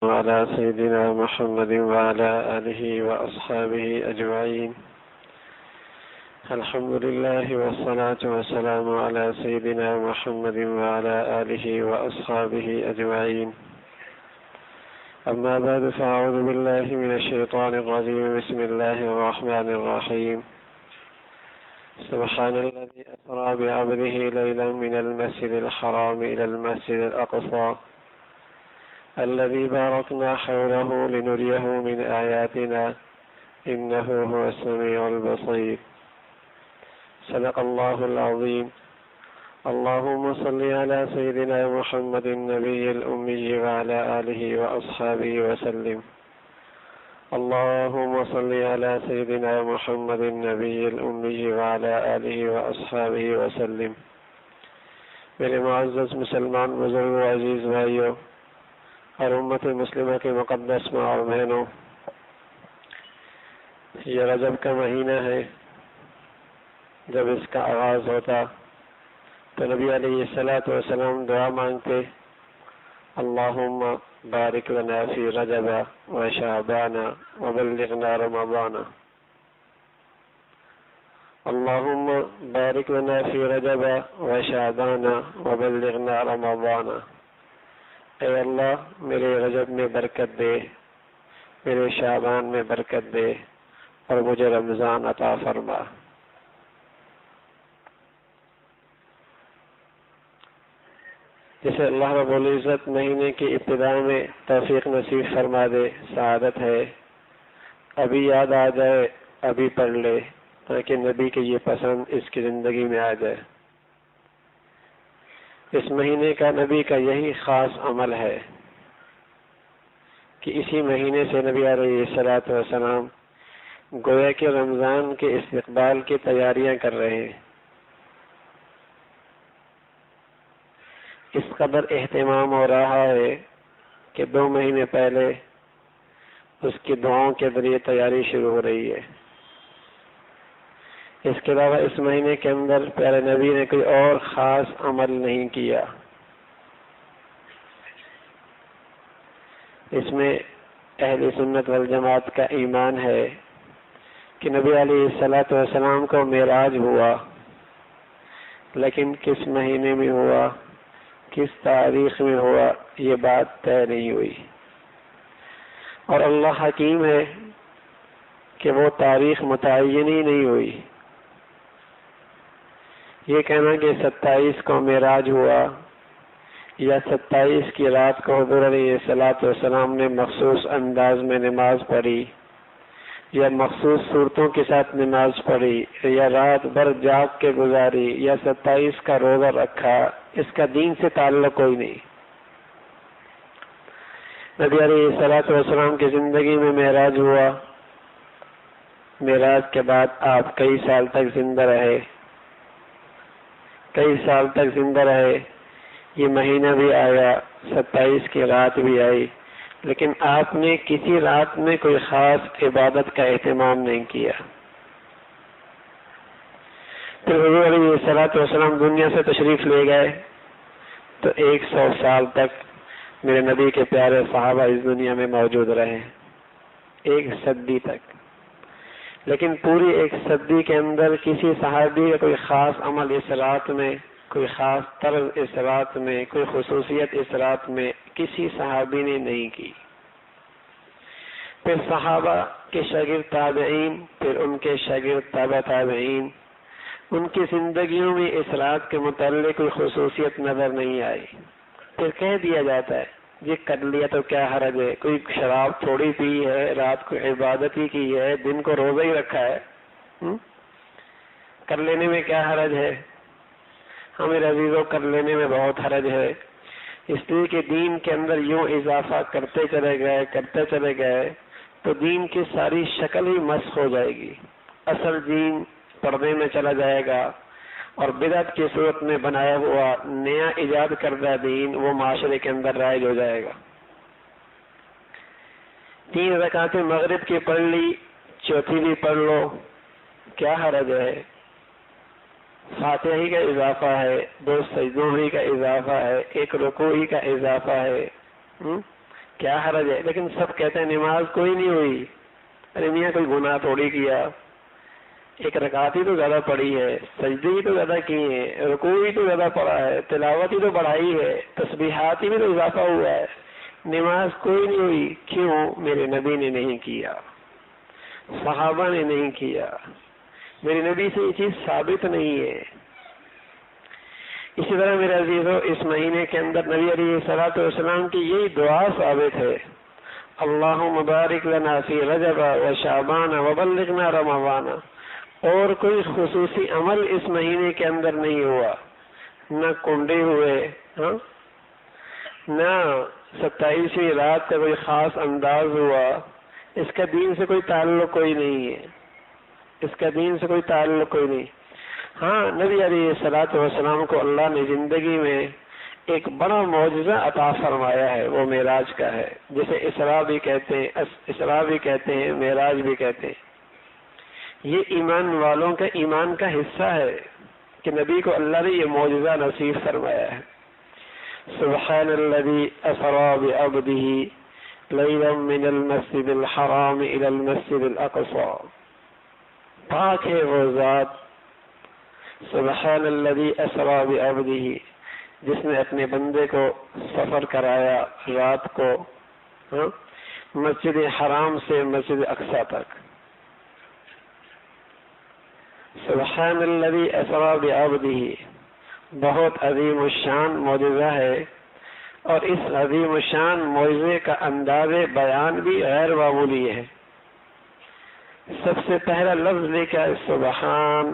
وعلى سيدنا محمد وعلى آله وأصحابه أجمعين. الحمد لله والصلاة والسلام على سيدنا محمد وعلى آله وأصحابه أجمعين. أما بعد، فأعوذ بالله من الشيطان الرجيم. بسم الله الرحمن الرحيم. سبحان الذي أسرى بعبده ليلا من المسجد الحرام إلى المسجد الأقصى الذي باركنا حوله لنريه من آياتنا إنه هو السميع البصير. صدق الله العظيم. اللهم صل على سيدنا محمد النبي الأمي وعلى آله وأصحابه وسلم. اللهم صل على سيدنا محمد النبي الأمي وعلى آله وأصحابه وسلم. میرے معزز مسلمان بزرگ و عزیز بھائیوں اور امت مسلمہ کے مقدس ماں اور بہنوں، یہ رجب کا مہینہ ہے. جب اس کا آغاز ہوتا تو نبی علیہ الصلوۃ والسلام دعا مانگتے: اللہم بارک لنا فی رجب و شعبان وبلغنا رمضان. اللہم بارک لنا فی رجب و شعبان وبلغنا رمضان. اے اللہ، میرے رجب میں برکت دے، میرے شعبان میں برکت دے اور مجھے رمضان عطا فرما. جسے اللہ رب العزت مہینے کی ابتدا میں توفیق نصیب فرما دے، سعادت ہے. ابھی یاد آ جائے، ابھی پڑھ لے، تاکہ نبی کی یہ پسند اس کی زندگی میں آ جائے. اس مہینے کا نبی کا یہی خاص عمل ہے کہ اسی مہینے سے نبی علیہ الصلوۃ والسلام گویا کہ رمضان کے استقبال کی تیاریاں کر رہے ہیں. اس قدر اہتمام ہو رہا ہے کہ 2 مہینے پہلے اس کی دعاؤں کے ذریعے تیاری شروع ہو رہی ہے. اس کے علاوہ اس مہینے کے اندر پیارے نبی نے کوئی اور خاص عمل نہیں کیا. اس میں اہل سنت والجماعت کا ایمان ہے کہ نبی علیہ الصلوۃ والسلام کو معراج ہوا، لیکن کس مہینے میں ہوا، کس تاریخ میں ہوا، یہ بات طے نہیں ہوئی. اور اللہ حکیم ہے کہ وہ تاریخ متعین ہی نہیں ہوئی. یہ کہنا کہ 27 کو معراج ہوا یا 27 کی رات کو حضور علیہ الصلوۃ والسلام نے مخصوص انداز میں نماز پڑھی یا مخصوص صورتوں کے ساتھ نماز پڑھی یا رات بھر جاگ کے گزاری یا 27 کا روزہ رکھا، اس کا دین سے تعلق کوئی نہیں. نبی علیہ الصلوۃ والسلام کی زندگی میں معراج ہوا. معراج کے بعد آپ کئی سال تک زندہ رہے، کئی سال تک زندہ رہے. یہ مہینہ بھی آیا، 27 کی رات بھی آئی، لیکن آپ نے کسی رات میں کوئی خاص عبادت کا اہتمام نہیں کیا. پھر حضور علیہ الصلوۃ والسلام دنیا سے تشریف لے گئے تو 100 سال تک میرے نبی کے پیارے صحابہ اس دنیا میں موجود رہے، 1 صدی تک. لیکن پوری 1 صدی کے اندر کسی صحابی کا کوئی خاص عمل اس رات میں، کوئی خاص طرز اس رات میں، کوئی خصوصیت اس رات میں کسی صحابی نے نہیں کی. پھر صحابہ کے شاگرد تابعین، پھر ان کے شاگرد تابع تابعین، ان کی زندگیوں میں اس رات کے متعلق کوئی خصوصیت نظر نہیں آئی. پھر کہہ دیا جاتا ہے یہ کر لیا تو کیا حرج ہے، کوئی شراب تھوڑی پی ہے، رات کو عبادت ہی کی ہے، دن کو روزہ ہی رکھا ہے، کر لینے میں کیا حرج ہے. ہمیں عزیزوں کر لینے میں بہت حرج ہے، اس لیے کہ دین کے اندر یوں اضافہ کرتے چلے گئے تو دین کی ساری شکل ہی مسخ ہو جائے گی. اصل دین پردے میں چلا جائے گا اور بدعت کی صورت میں بنایا ہوا نیا ایجاد کردہ دین وہ معاشرے کے اندر رائج ہو جائے گا. 3 رکعتیں مغرب کی پڑھ لی، چوتھی بھی پڑھ لو، کیا حرج ہے. فاتحہ ہی کا اضافہ ہے، 2 سجدوں ہی کا اضافہ ہے، 1 رکوع ہی کا اضافہ ہے. کیا حرج ہے؟ لیکن سب کہتے ہیں نماز کوئی نہیں ہوئی. ارے میاں کوئی گناہ تھوڑی کیا، ایک رکعت ہی تو زیادہ پڑھی ہے، سجدے ہی تو زیادہ کیے ہیں، رکوع ہی تو زیادہ پڑھا ہے، تلاوت ہی تو بڑھائی ہے، تسبیحات ہی بھی تو اضافہ ہوا ہے. نماز کوئی نہیں ہوئی. کیوں؟ میرے نبی نے نہیں کیا، صحابہ نے نہیں کیا، میرے نبی سے یہ چیز ثابت نہیں ہے. اسی طرح میرے عزیزو اس مہینے کے اندر نبی علیہ الصلوۃ والسلام کی یہی دعا ثابت ہے، اللہم بارک لنا فی رجب و شعبان وبلغنا رمضان. اور کوئی خصوصی عمل اس مہینے کے اندر نہیں ہوا، نہ کنڈے ہوئے، نہ 27ویں رات کا کوئی خاص انداز ہوا. اس کا دین سے کوئی تعلق کوئی نہیں ہے، اس کا دین سے کوئی تعلق کوئی نہیں. ہاں نبی علیہ الصلوۃ والسلام کو اللہ نے زندگی میں ایک بڑا معجزہ عطا فرمایا ہے، وہ معراج کا ہے، جسے اسراء بھی کہتے ہیں معراج بھی کہتے ہیں. یہ ایمان والوں کا ایمان کا حصہ ہے کہ نبی کو اللہ نے یہ معجزہ نصیب فرمایا ہے. سبحان الذی اسری بعبدہ لیلا من المسجد الحرام الی المسجد الاقصی. پاک ہے وہ ذات، سبحان الذی اسری بعبدہ، جس نے اپنے بندے کو سفر کرایا رات کو مسجد حرام سے مسجد اقصی تک. سبحان الذی اسری بعبدہ بہت عظیم الشان معجزہ ہے، اور اس عظیم الشان معجزے کا انداز بیان بھی غیر معمولی ہے. سب سے پہلا لفظ لکھا ہے سبحان.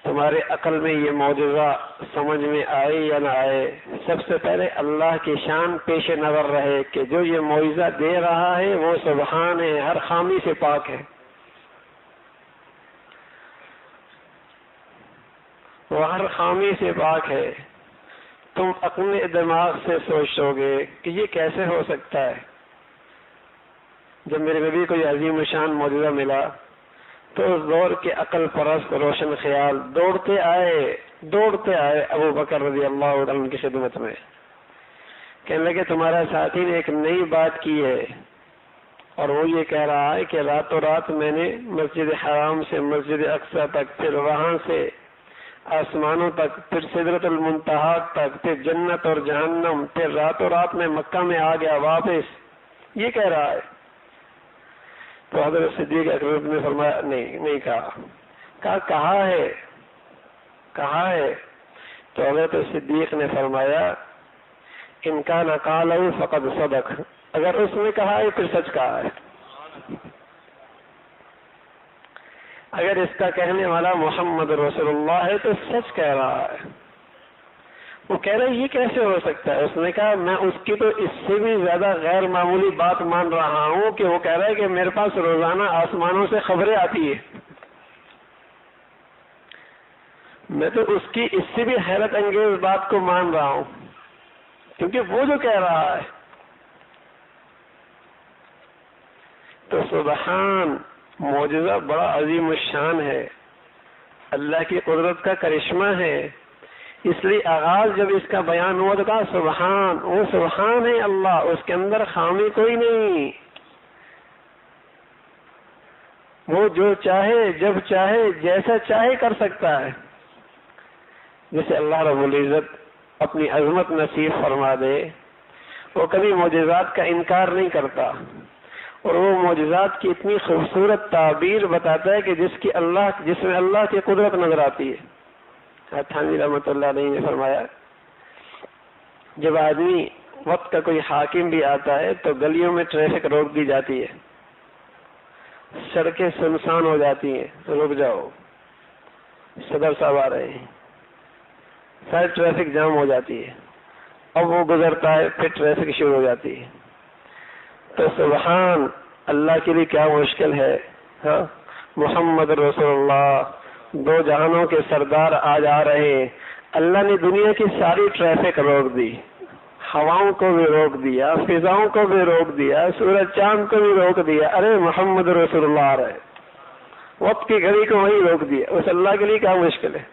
تمہارے عقل میں یہ معجزہ سمجھ میں آئے یا نہ آئے، سب سے پہلے اللہ کی شان پیش نظر رہے کہ جو یہ معجزہ دے رہا ہے وہ سبحان ہے، ہر خامی سے پاک ہے، وہ ہر خامی سے پاک ہے. تم اپنے دماغ سے سوچو گے کہ یہ کیسے ہو سکتا ہے. جب میرے نبی کو یہ عظیم الشان معجزہ ملا تو اس دور کے عقل پرست روشن خیال دوڑتے آئے ابو بکر رضی اللہ عنہ کی خدمت میں. کہنے لگے تمہارا ساتھی نے ایک نئی بات کی ہے، اور وہ یہ کہہ رہا ہے کہ راتوں رات میں نے مسجد حرام سے مسجد اقصی تک، پھر وہاں سے آسمانوں تک، پھر سدرۃ المنتہا تک، پھر جنت اور جہنم، پھر راتوں رات میں مکہ میں آ گیا واپس، یہ کہہ رہا ہے. تو حضرت صدیق اکبر نے فرمایا نہیں کہا ہے. تو حضرت صدیق نے فرمایا ان کان قالہ فقد صدق، اگر اس نے کہا ہے پھر سچ کہا ہے. اگر اس کا کہنے والا محمد رسول اللہ ہے تو سچ کہہ رہا ہے. وہ کہہ رہا ہے یہ کیسے ہو سکتا ہے؟ اس نے کہا میں اس کی تو اس سے بھی زیادہ غیر معمولی بات مان رہا ہوں کہ وہ کہہ رہا ہے کہ میرے پاس روزانہ آسمانوں سے خبریں آتی ہے. میں تو اس کی اس سے بھی حیرت انگیز بات کو مان رہا ہوں، کیونکہ وہ جو کہہ رہا ہے. تو سبحان معجزہ بڑا عظیم الشان ہے، اللہ کی قدرت کا کرشمہ ہے. اس لیے آغاز جب اس کا بیان ہوا تو کہا سبحان، وہ سبحان ہے اللہ، اس کے اندر خامی کوئی نہیں. وہ جو چاہے جب چاہے جیسا چاہے کر سکتا ہے. جسے اللہ رب العزت اپنی عظمت نصیب فرما دے وہ کبھی معجزات کا انکار نہیں کرتا، اور وہ معجزات کی اتنی خوبصورت تعبیر بتاتا ہے کہ جس میں اللہ کی قدرت نظر آتی ہے. تھانوی رحمۃ اللہ علیہ نے فرمایا جب آدمی وقت کا کوئی حاکم بھی آتا ہے تو گلیوں میں ٹریفک روک دی جاتی ہے، سڑکیں سنسان ہو جاتی ہیں، رک جاؤ صدر صاحب آ رہے ہیں، ساری ٹریفک جام ہو جاتی ہے. اب وہ گزرتا ہے پھر ٹریفک شروع ہو جاتی ہے. تو سبحان اللہ کے لیے کیا مشکل ہے. ہاں محمد رسول اللہ دو جہانوں کے سردار آج آ رہے ہیں. اللہ نے دنیا کی ساری ٹریفک روک دی، ہواؤں کو بھی روک دیا، فضاؤں کو بھی روک دیا، سورج چاند کو بھی روک دیا. ارے محمد رسول اللہ آ رہے، وقت کی گھڑی کو وہیں روک دیا. اس اللہ کے لیے کیا مشکل ہے.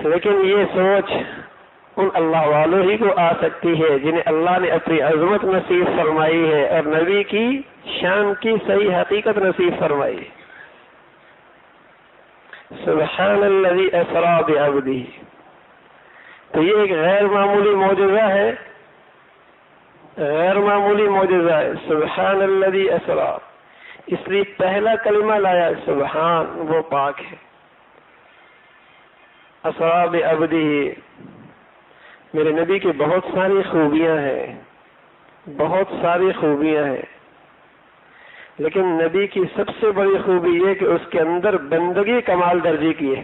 لیکن یہ سوچ ان اللہ والوں ہی کو آ سکتی ہے جنہیں اللہ نے اپنی عظمت نصیب فرمائی ہے اور نبی کی شان کی صحیح حقیقت نصیب فرمائی. سبحان الذی اسری بعبدہ، تو یہ ایک غیر معمولی معجزہ ہے، غیر معمولی معجزہ ہے. سبحان الذی اسری، اس لیے پہلا کلمہ لایا سبحان، وہ پاک ہے. اسری بعبدہ، میرے نبی کی بہت ساری خوبیاں ہیں، بہت ساری خوبیاں ہیں، لیکن نبی کی سب سے بڑی خوبی یہ کہ اس کے اندر بندگی کمال درجے کی ہے.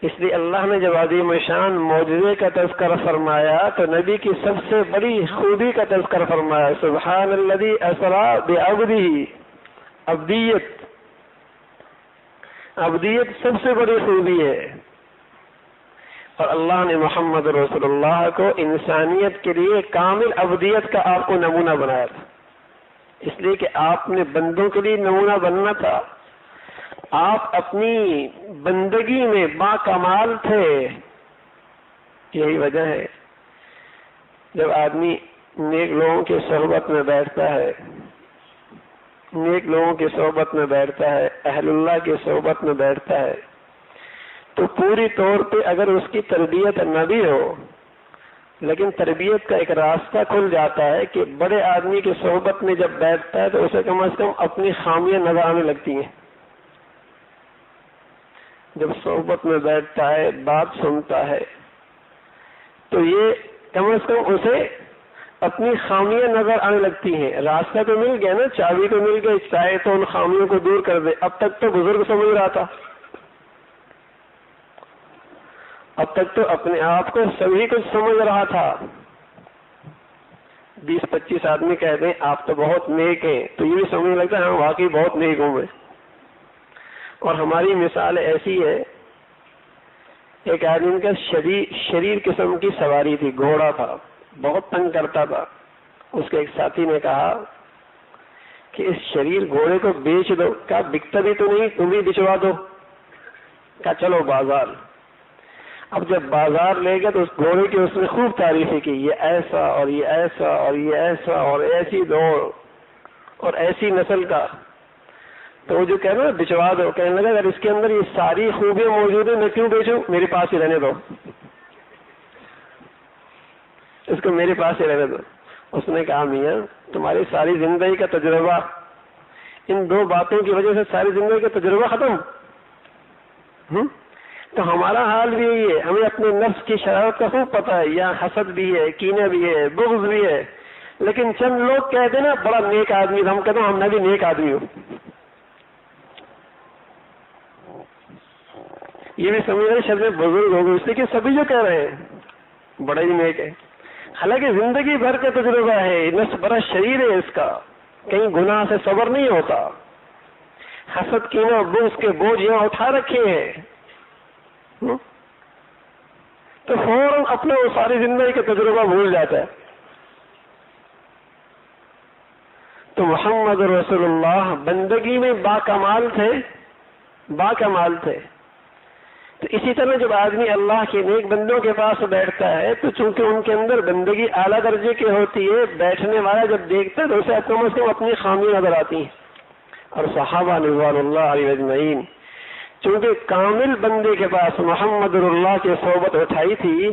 اس لیے اللہ نے جب عظیم شان معجزے کا تذکرہ فرمایا تو نبی کی سب سے بڑی خوبی کا تذکرہ فرمایا. سبحان الذی اسری بعبدہ، عبدیت، عبدیت سب سے بڑی خوبی ہے. اور اللہ نے محمد رسول اللہ کو انسانیت کے لیے کامل عبدیت کا آپ کو نمونہ بنایا تھا، اس لیے کہ آپ نے بندوں کے لیے نمونہ بننا تھا. آپ اپنی بندگی میں با کمال تھے. یہی وجہ ہے جب آدمی نیک لوگوں کی صحبت میں بیٹھتا ہے، نیک لوگوں کی صحبت میں بیٹھتا ہے، اہل اللہ کی صحبت میں بیٹھتا ہے، تو پوری طور پہ اگر اس کی تربیت نہ بھی ہو لیکن تربیت کا ایک راستہ کھل جاتا ہے کہ بڑے آدمی کی صحبت میں جب بیٹھتا ہے تو اسے کم از کم اپنی خامیاں نظر آنے لگتی ہیں. جب صحبت میں بیٹھتا ہے، بات سنتا ہے، تو یہ کم از کم اسے اپنی خامیاں نظر آنے لگتی ہیں. راستہ تو مل گیا نا، چابی تو مل گئی، چاہے تو ان خامیوں کو دور کر دے. اب تک تو بزرگ سمجھ رہا تھا، اب تک تو اپنے آپ کو سبھی کچھ سمجھ رہا تھا. 20-25 آدمی کہتے ہیں آپ تو بہت نیک ہیں، تو یہ بھی سمجھنے لگتا ہے ہاں واقعی بہت نیک ہوں میں. اور ہماری مثال ایسی ہے، ایک آدمی کا شریر قسم کی سواری تھی، گھوڑا تھا، بہت تنگ کرتا تھا. اس کے ایک ساتھی نے کہا کہ اس شریر گھوڑے کو بیچ دو. کہا بکتا بھی تو نہیں، تم بھی بچوا دو. کہا چلو بازار. اب جب بازار لے گئے تو اس گھوڑے کی اس نے خوب تعریفیں کی، یہ ایسا اور یہ ایسا اور یہ ایسا اور ایسی دوڑ اور ایسی نسل کا. تو وہ جو کہہ رہا نا بچوا دو، کہنے لگا اگر اس کے اندر یہ ساری خوبیاں موجود ہیں میں کیوں بیچوں، میرے پاس ہی رہنے دو، اس کو میرے پاس ہی رہنے دو. اس نے کہا میاں تمہاری ساری زندگی کا تجربہ، ان 2 باتوں کی وجہ سے ساری زندگی کا تجربہ ختم. تو ہمارا حال بھی یہی ہے، ہمیں اپنے نفس کی شرارت کا خوب پتہ ہے، یہاں حسد بھی ہے، کینہ بھی ہے، بغض بھی ہے، لیکن چند لوگ کہتے ہیں نا بڑا نیک آدمی، ہم کہتے ہیں ہم نے بھی نیک آدمی ہوں. یہ بھی سمجھ رہے شب میں بزرگ ہو گئے، اس لیے کہ سبھی جو کہہ رہے ہیں بڑا ہی نیک ہے، حالانکہ زندگی بھر کا تجربہ ہے، نفس بڑا شریر ہے اس کا، کہیں گناہ سے صبر نہیں ہوتا، حسد کینہ بغض کے بوجھ یہاں اٹھا رکھے ہیں. تو فوراً اپنا وہ ساری زندگی کا تجربہ بھول جاتا ہے. تو محمد رسول اللہ بندگی میں باکمال تھے، باکمال تھے. تو اسی طرح جب آدمی اللہ کے نیک بندوں کے پاس بیٹھتا ہے تو چونکہ ان کے اندر بندگی اعلیٰ درجے کی ہوتی ہے، بیٹھنے والا جب دیکھتا ہے تو اسے کم از کم اپنی خامی نظر آتی ہیں. اور صحابہ رضوان اللہ علیہ اجمعین چونکہ کامل بندے کے پاس محمد اللہ کی صحبت اٹھائی تھی،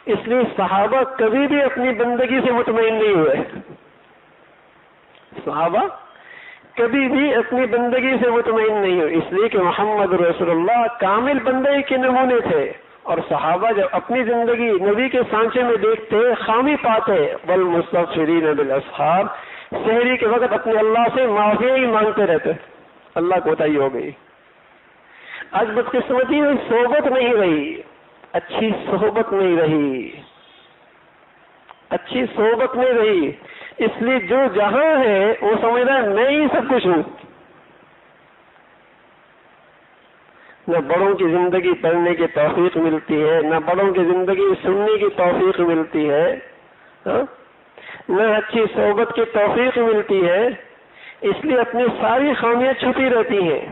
اس لیے صحابہ کبھی بھی اپنی بندگی سے مطمئن نہیں ہوئے. صحابہ کبھی بھی اپنی بندگی سے مطمئن نہیں ہوئے، اس لیے کہ محمد رسول اللہ کامل بندے کے نمونے تھے. اور صحابہ جب اپنی زندگی نبی کے سانچے میں دیکھتے خامی پاتے، والمستغفرین بالاسحار، سحری کے وقت اپنے اللہ سے معافی ہی مانگتے رہتے، اللہ کوتاہی ہو گئی. آج بدقسمتی میں صحبت نہیں رہی، اچھی صحبت نہیں رہی، اچھی صحبت نہیں رہی، اس لیے جو جہاں ہے وہ سمجھ رہا ہے میں ہی سب کچھ ہوں. نہ بڑوں کی زندگی پڑھنے کی توفیق ملتی ہے، نہ بڑوں کی زندگی سننے کی توفیق ملتی ہے، نہ اچھی صحبت کی توفیق ملتی ہے، اس لیے اپنی ساری خامیاں چھپی رہتی ہیں.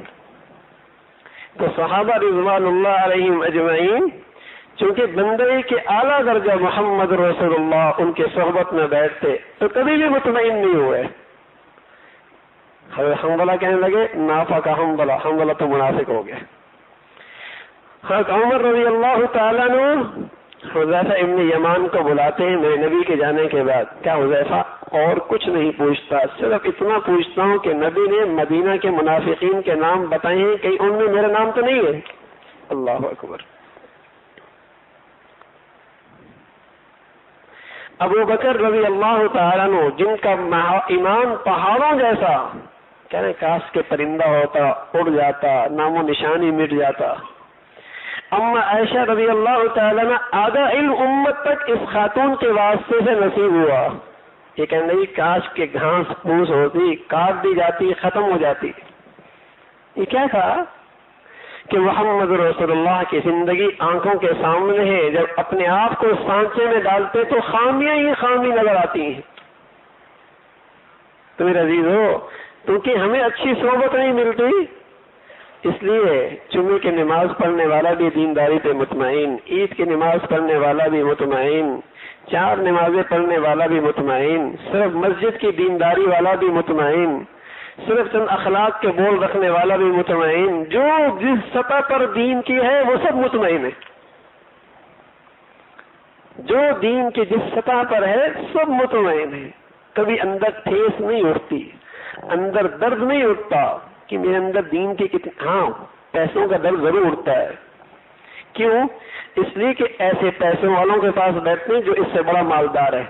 تو صحابہ رضوان اللہ علیہم اجمعین چونکہ بندے کے اعلیٰ درجہ محمد رسول اللہ ان کے صحبت میں بیٹھتے تو کبھی بھی مطمئن نہیں ہوئے. حضرت حنظلہ کہنے لگے نافق حنظلہ، حنظلہ تو منافق ہو گیا. حضرت عمر رضی اللہ تعالیٰ عنہ حذیفہ ابن یمان کو بلاتے ہیں میرے نبی کے جانے کے بعد. کیا حذیفہ اور کچھ نہیں پوچھتا، صرف اتنا پوچھتا ہوں کہ نبی نے مدینہ کے منافقین کے نام بتائے ہیں، کہیں ان میں میرا نام تو نہیں ہے؟ اللہ اکبر. ابو بکر رضی اللہ تعالیٰ عنہ جن کا ایمان پہاڑوں جیسا، کہہ رہے کاش کے پرندہ ہوتا، اڑ جاتا، نام و نشانی مٹ جاتا. اما عائشہ رضی اللہ تعالیٰ عنہ آدھا علم امت تک اس خاتون کے واسطے سے نصیب ہوا. یہ کہنے لگی کاش کے گھاس پھوس ہوتی، کاٹ دی جاتی، ختم ہو جاتی. یہ کیا تھا کہ محمد رسول اللہ کی زندگی آنکھوں کے سامنے ہے، جب اپنے آپ کو سانچے میں ڈالتے تو خامیاں ہی خامی نظر آتی ہیں. تو میرے عزیزو، کیونکہ ہمیں اچھی صحبت نہیں ملتی، اس لیے جمعے کی نماز پڑھنے والا بھی دینداری پہ مطمئن، عید کی نماز پڑھنے والا بھی مطمئن، 4 نمازیں پڑھنے والا بھی مطمئن، صرف مسجد کی دینداری والا بھی مطمئن، صرف چند اخلاق کے بول رکھنے والا بھی مطمئن، جو جس سطح پر دین کی ہے وہ سب مطمئن ہے. جو دین کی جس سطح پر ہے سب مطمئن ہے. کبھی اندر ٹھیس نہیں اٹھتی، اندر درد نہیں اٹھتا کہ میرے اندر دین کی کتنی، ہاں پیسوں کا درد ضرور اٹھتا ہے. کیوں؟ اس لیے کہ ایسے پیسوں والوں کے پاس بیٹھتے ہیں جو اس سے بڑا مالدار ہے.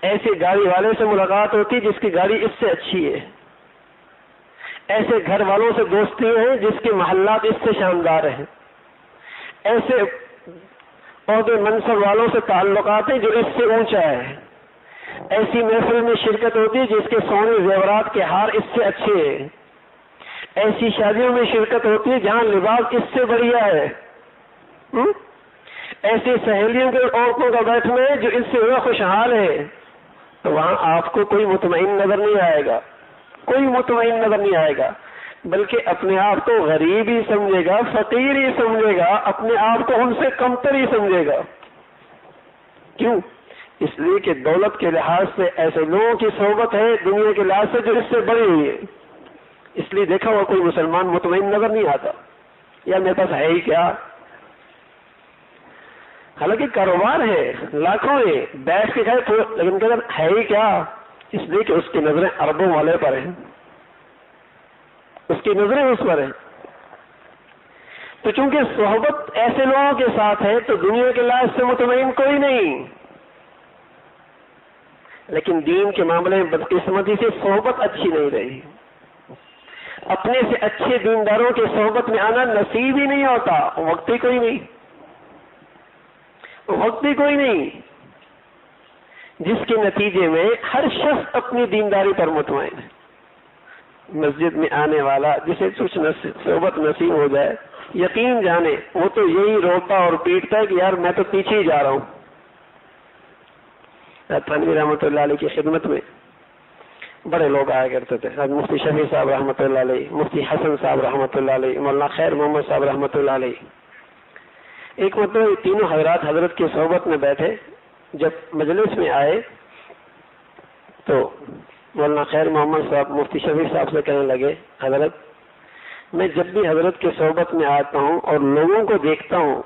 ایسے گاڑی والے سے ملاقات ہوتی جس کی گاڑی اس سے اچھی ہے. ایسے گھر والوں سے دوستی ہے جس کے محلات اس سے شاندار ہیں. ایسے عہدے منصب والوں سے تعلقات ہیں جو اس سے اونچا ہے. ایسی محفل میں شرکت ہوتی ہے جس کے سونے زیورات کے ہار اس سے اچھے ہیں. ایسی شادیوں میں شرکت ہوتی ہے جہاں لباس اس سے بڑھیا ہے. ایسی سہیلیوں کے عورتوں کا بیٹھنا ہے جو اس سے وہ خوشحال ہے. تو وہاں آپ کو کوئی مطمئن نظر نہیں آئے گا، کوئی مطمئن نظر نہیں آئے گا، بلکہ اپنے آپ کو غریب ہی سمجھے گا، فقیر ہی سمجھے گا، اپنے آپ کو ان سے کمتر ہی سمجھے گا. کیوں؟ اس لیے کہ دولت کے لحاظ سے ایسے لوگوں کی صحبت ہے دنیا کے لحاظ سے جو اس سے بڑی ہوئی ہے. اس لیے دیکھا ہوا کوئی مسلمان مطمئن نظر نہیں آتا، یا میرے پاس ہے ہی کیا. حالانکہ کاروبار ہے، لاکھوں ہے، بیٹھ کے گئے تو لیکن کہتے ہے ہی کیا. اس لیے کہ اس کی نظریں اربوں والے پر ہیں، اس کی نظریں اس پر ہیں. تو چونکہ صحبت ایسے لوگوں کے ساتھ ہے تو دنیا کے لحاظ سے مطمئن کوئی نہیں. لیکن دین کے معاملے میں بدقسمتی سے صحبت اچھی نہیں رہی. اپنے سے اچھے دینداروں کے صحبت میں آنا نصیب ہی نہیں ہوتا. وقت ہی کوئی نہیں، وقت ہی کوئی نہیں، جس کے نتیجے میں ہر شخص اپنی دینداری پر مطمئن ہے. مسجد میں آنے والا جسے کچھ صحبت نصیب ہو جائے، یقین جانے وہ تو یہی روتا اور پیٹتا ہے کہ یار میں تو پیچھے ہی جا رہا ہوں. تھانوی رحمۃ اللہ علیہ کی خدمت میں بڑے لوگ آیا کرتے تھے. مفتی شفیع صاحب رحمۃ اللہ علیہ، مفتی حسن صاحب رحمۃ اللہ علیہ، مولانا خیر محمد صاحب رحمۃ اللہ علیہ. ایک مطلب تینوں حضرات حضرت کی صحبت میں بیٹھے. جب مجلس میں آئے تو مولانا خیر محمد صاحب مفتی شفیع صاحب سے کہنے لگے حضرت میں جب بھی حضرت کی صحبت میں آتا ہوں اور لوگوں کو دیکھتا ہوں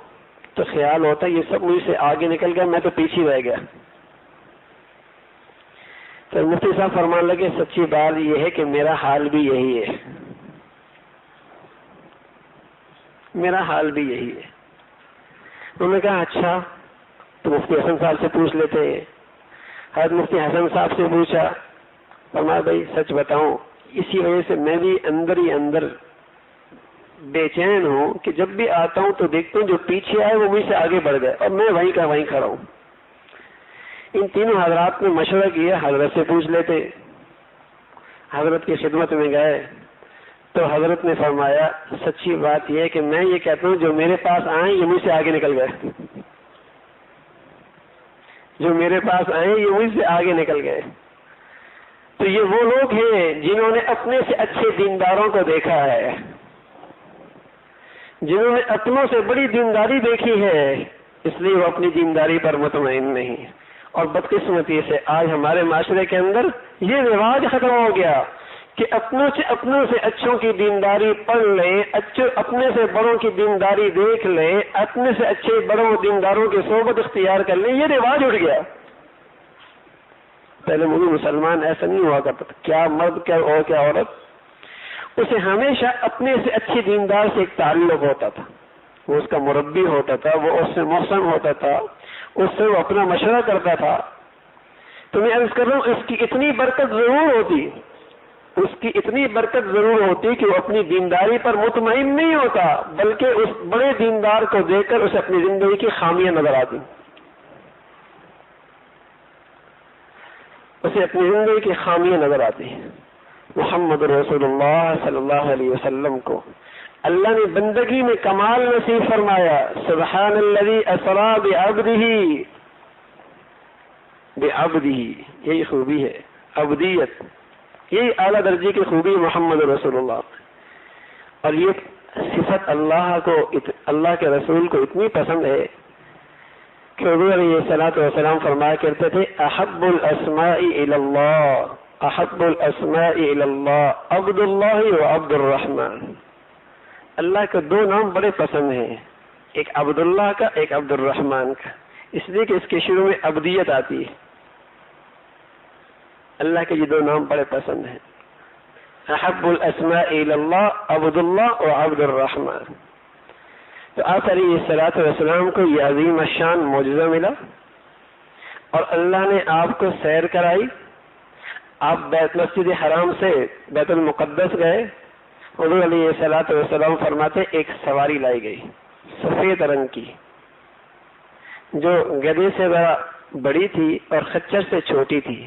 تو خیال ہوتا ہے یہ سب مجھ سے آگے نکل گیا، میں تو پیچھے رہ گیا. تو مفتی صاحب فرمان لگے سچی بات یہ ہے کہ میرا حال بھی یہی ہے، میرا حال بھی یہی ہے. انہوں نے کہا اچھا تو مفتی حسن صاحب سے پوچھ لیتے. حضرت مفتی حسن صاحب سے پوچھا، فرمایا بھائی سچ بتاؤں اسی وجہ سے میں بھی اندر ہی اندر بے چین ہوں کہ جب بھی آتا ہوں تو دیکھتا ہوں جو پیچھے آئے وہ مجھ سے آگے بڑھ گئے اور میں وہیں کا وہیں کھڑا ہوں. ان تینوں حضرات نے مشورہ کیا حضرت سے پوچھ لیتے. حضرت کی خدمت میں گئے تو حضرت نے فرمایا سچی بات یہ ہے کہ میں یہ کہتا ہوں جو میرے پاس آئے یہ مجھ سے آگے نکل گئے، جو میرے پاس آئے یہ مجھ سے آگے نکل گئے. تو یہ وہ لوگ ہیں جنہوں نے اپنے سے اچھے دینداروں کو دیکھا ہے، جنہوں نے اپنوں سے بڑی دینداری دیکھی ہے، اس لیے وہ اپنی دینداری پر مطمئن نہیں۔ اور بدقسمتی سے آج ہمارے معاشرے کے اندر یہ رواج ختم ہو گیا کہ اپنوں سے اچھوں کی دینداری پڑھ لیں، اپنے سے بڑوں کی دینداری دیکھ لیں، اپنے سے اچھے بڑوں دینداروں کی صحبت اختیار کر لیں، یہ رواج اٹھ گیا۔ پہلے مسلمان ایسا نہیں ہوا کرتا تھا، کیا مرد کیا اور کیا عورت، اسے ہمیشہ اپنے سے اچھی دیندار سے ایک تعلق ہوتا تھا، وہ اس کا مربی ہوتا تھا، وہ اس سے محسن ہوتا تھا، اس سے وہ اپنا مشورہ کرتا تھا۔ تو میں عرض کر رہا ہوں اس کی اتنی برکت ضرور ہوتی کہ وہ اپنی دینداری پر مطمئن نہیں ہوتا، بلکہ اس بڑے دیندار کو دیکھ کر اسے اپنی زندگی کی خامیاں نظر آتی، محمد رسول اللہ صلی اللہ علیہ وسلم کو اللہ نے بندگی میں کمال نصیب فرمایا۔ سبحان الذی اسری بعبدہ، یہی خوبی ہے عبدیت، یہی اعلیٰ درجے کی خوبی محمد رسول اللہ، اور یہ صفت اللہ کے رسول کو اتنی پسند ہے کہ حضور علیہ الصلوۃ والسلام فرمایا کرتے تھے احب الاسماء الی اللہ عبد اللہ و عبد الرحمن، اللہ کے دو نام بڑے پسند ہیں، ایک عبد اللہ کا، ایک عبد الرحمن کا، اس لیے کہ اس کے شروع میں عبدیت آتی ہے۔ اللہ کے یہ دو نام بڑے پسند ہیں، احب الاسماء الی اللہ عبد اللہ و عبد الرحمن۔ تو آپ علیہ الصلوۃ والسلام کو یہ عظیم الشان معجزہ ملا، اور اللہ نے آپ کو سیر کرائی۔ آپ مسجد حرام سے بیت المقدس گئے، حضور علیہ الصلوۃ والسلام فرماتے ایک سواری لائی گئی سفید رنگ کی، جو گدھے سے ذرا بڑی تھی اور خچر سے چھوٹی تھی۔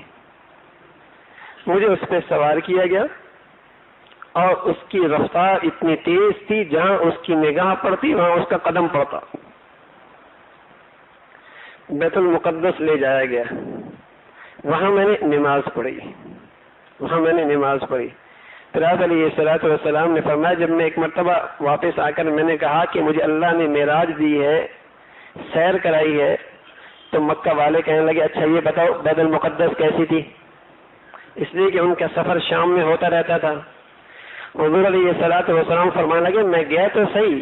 مجھے اس پہ سوار کیا گیا، اور اس کی رفتار اتنی تیز تھی جہاں اس کی نگاہ پڑتی وہاں اس کا قدم پڑتا۔ بیت المقدس لے جایا گیا، وہاں میں نے نماز پڑھی۔ پھر آپ علیہ الصلوۃ والسلام نے فرمایا، جب میں ایک مرتبہ واپس آ کر میں نے کہا کہ مجھے اللہ نے معراج دی ہے، سیر کرائی ہے، تو مکہ والے کہنے لگے اچھا یہ بتاؤ بیت المقدس کیسی تھی، اس لیے کہ ان کا سفر شام میں ہوتا رہتا تھا۔ حضور علیہ الصلوۃ والسلام فرمانے لگے میں گیا تو صحیح،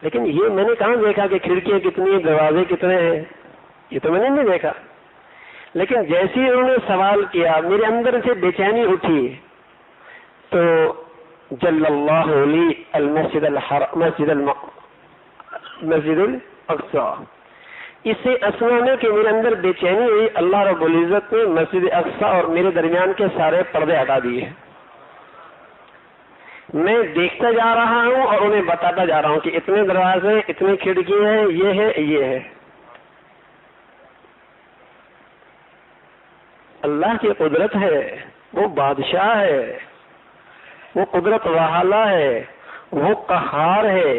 لیکن یہ میں نے کہاں دیکھا کہ کھڑکیاں کتنی، دروازے کتنے ہیں، یہ تو میں نے نہیں دیکھا۔ لیکن جیسے ہی انہوں نے سوال کیا میرے اندر سے بے چینی اٹھی، تو جل اللہ لی المسجد مسجد الاقصی، اس سے اسمانے کہ میرے اندر بے چینی ہوئی، اللہ رب العزت نے مسجد اقصی اور میرے درمیان کے سارے پردے ہٹا دیے۔ میں دیکھتا جا رہا ہوں اور انہیں بتاتا جا رہا ہوں کہ اتنے دروازے، اتنی کھڑکی ہیں، یہ ہے۔ اللہ کی قدرت ہے، وہ بادشاہ ہے، وہ قدرت والا ہے، وہ قہار ہے،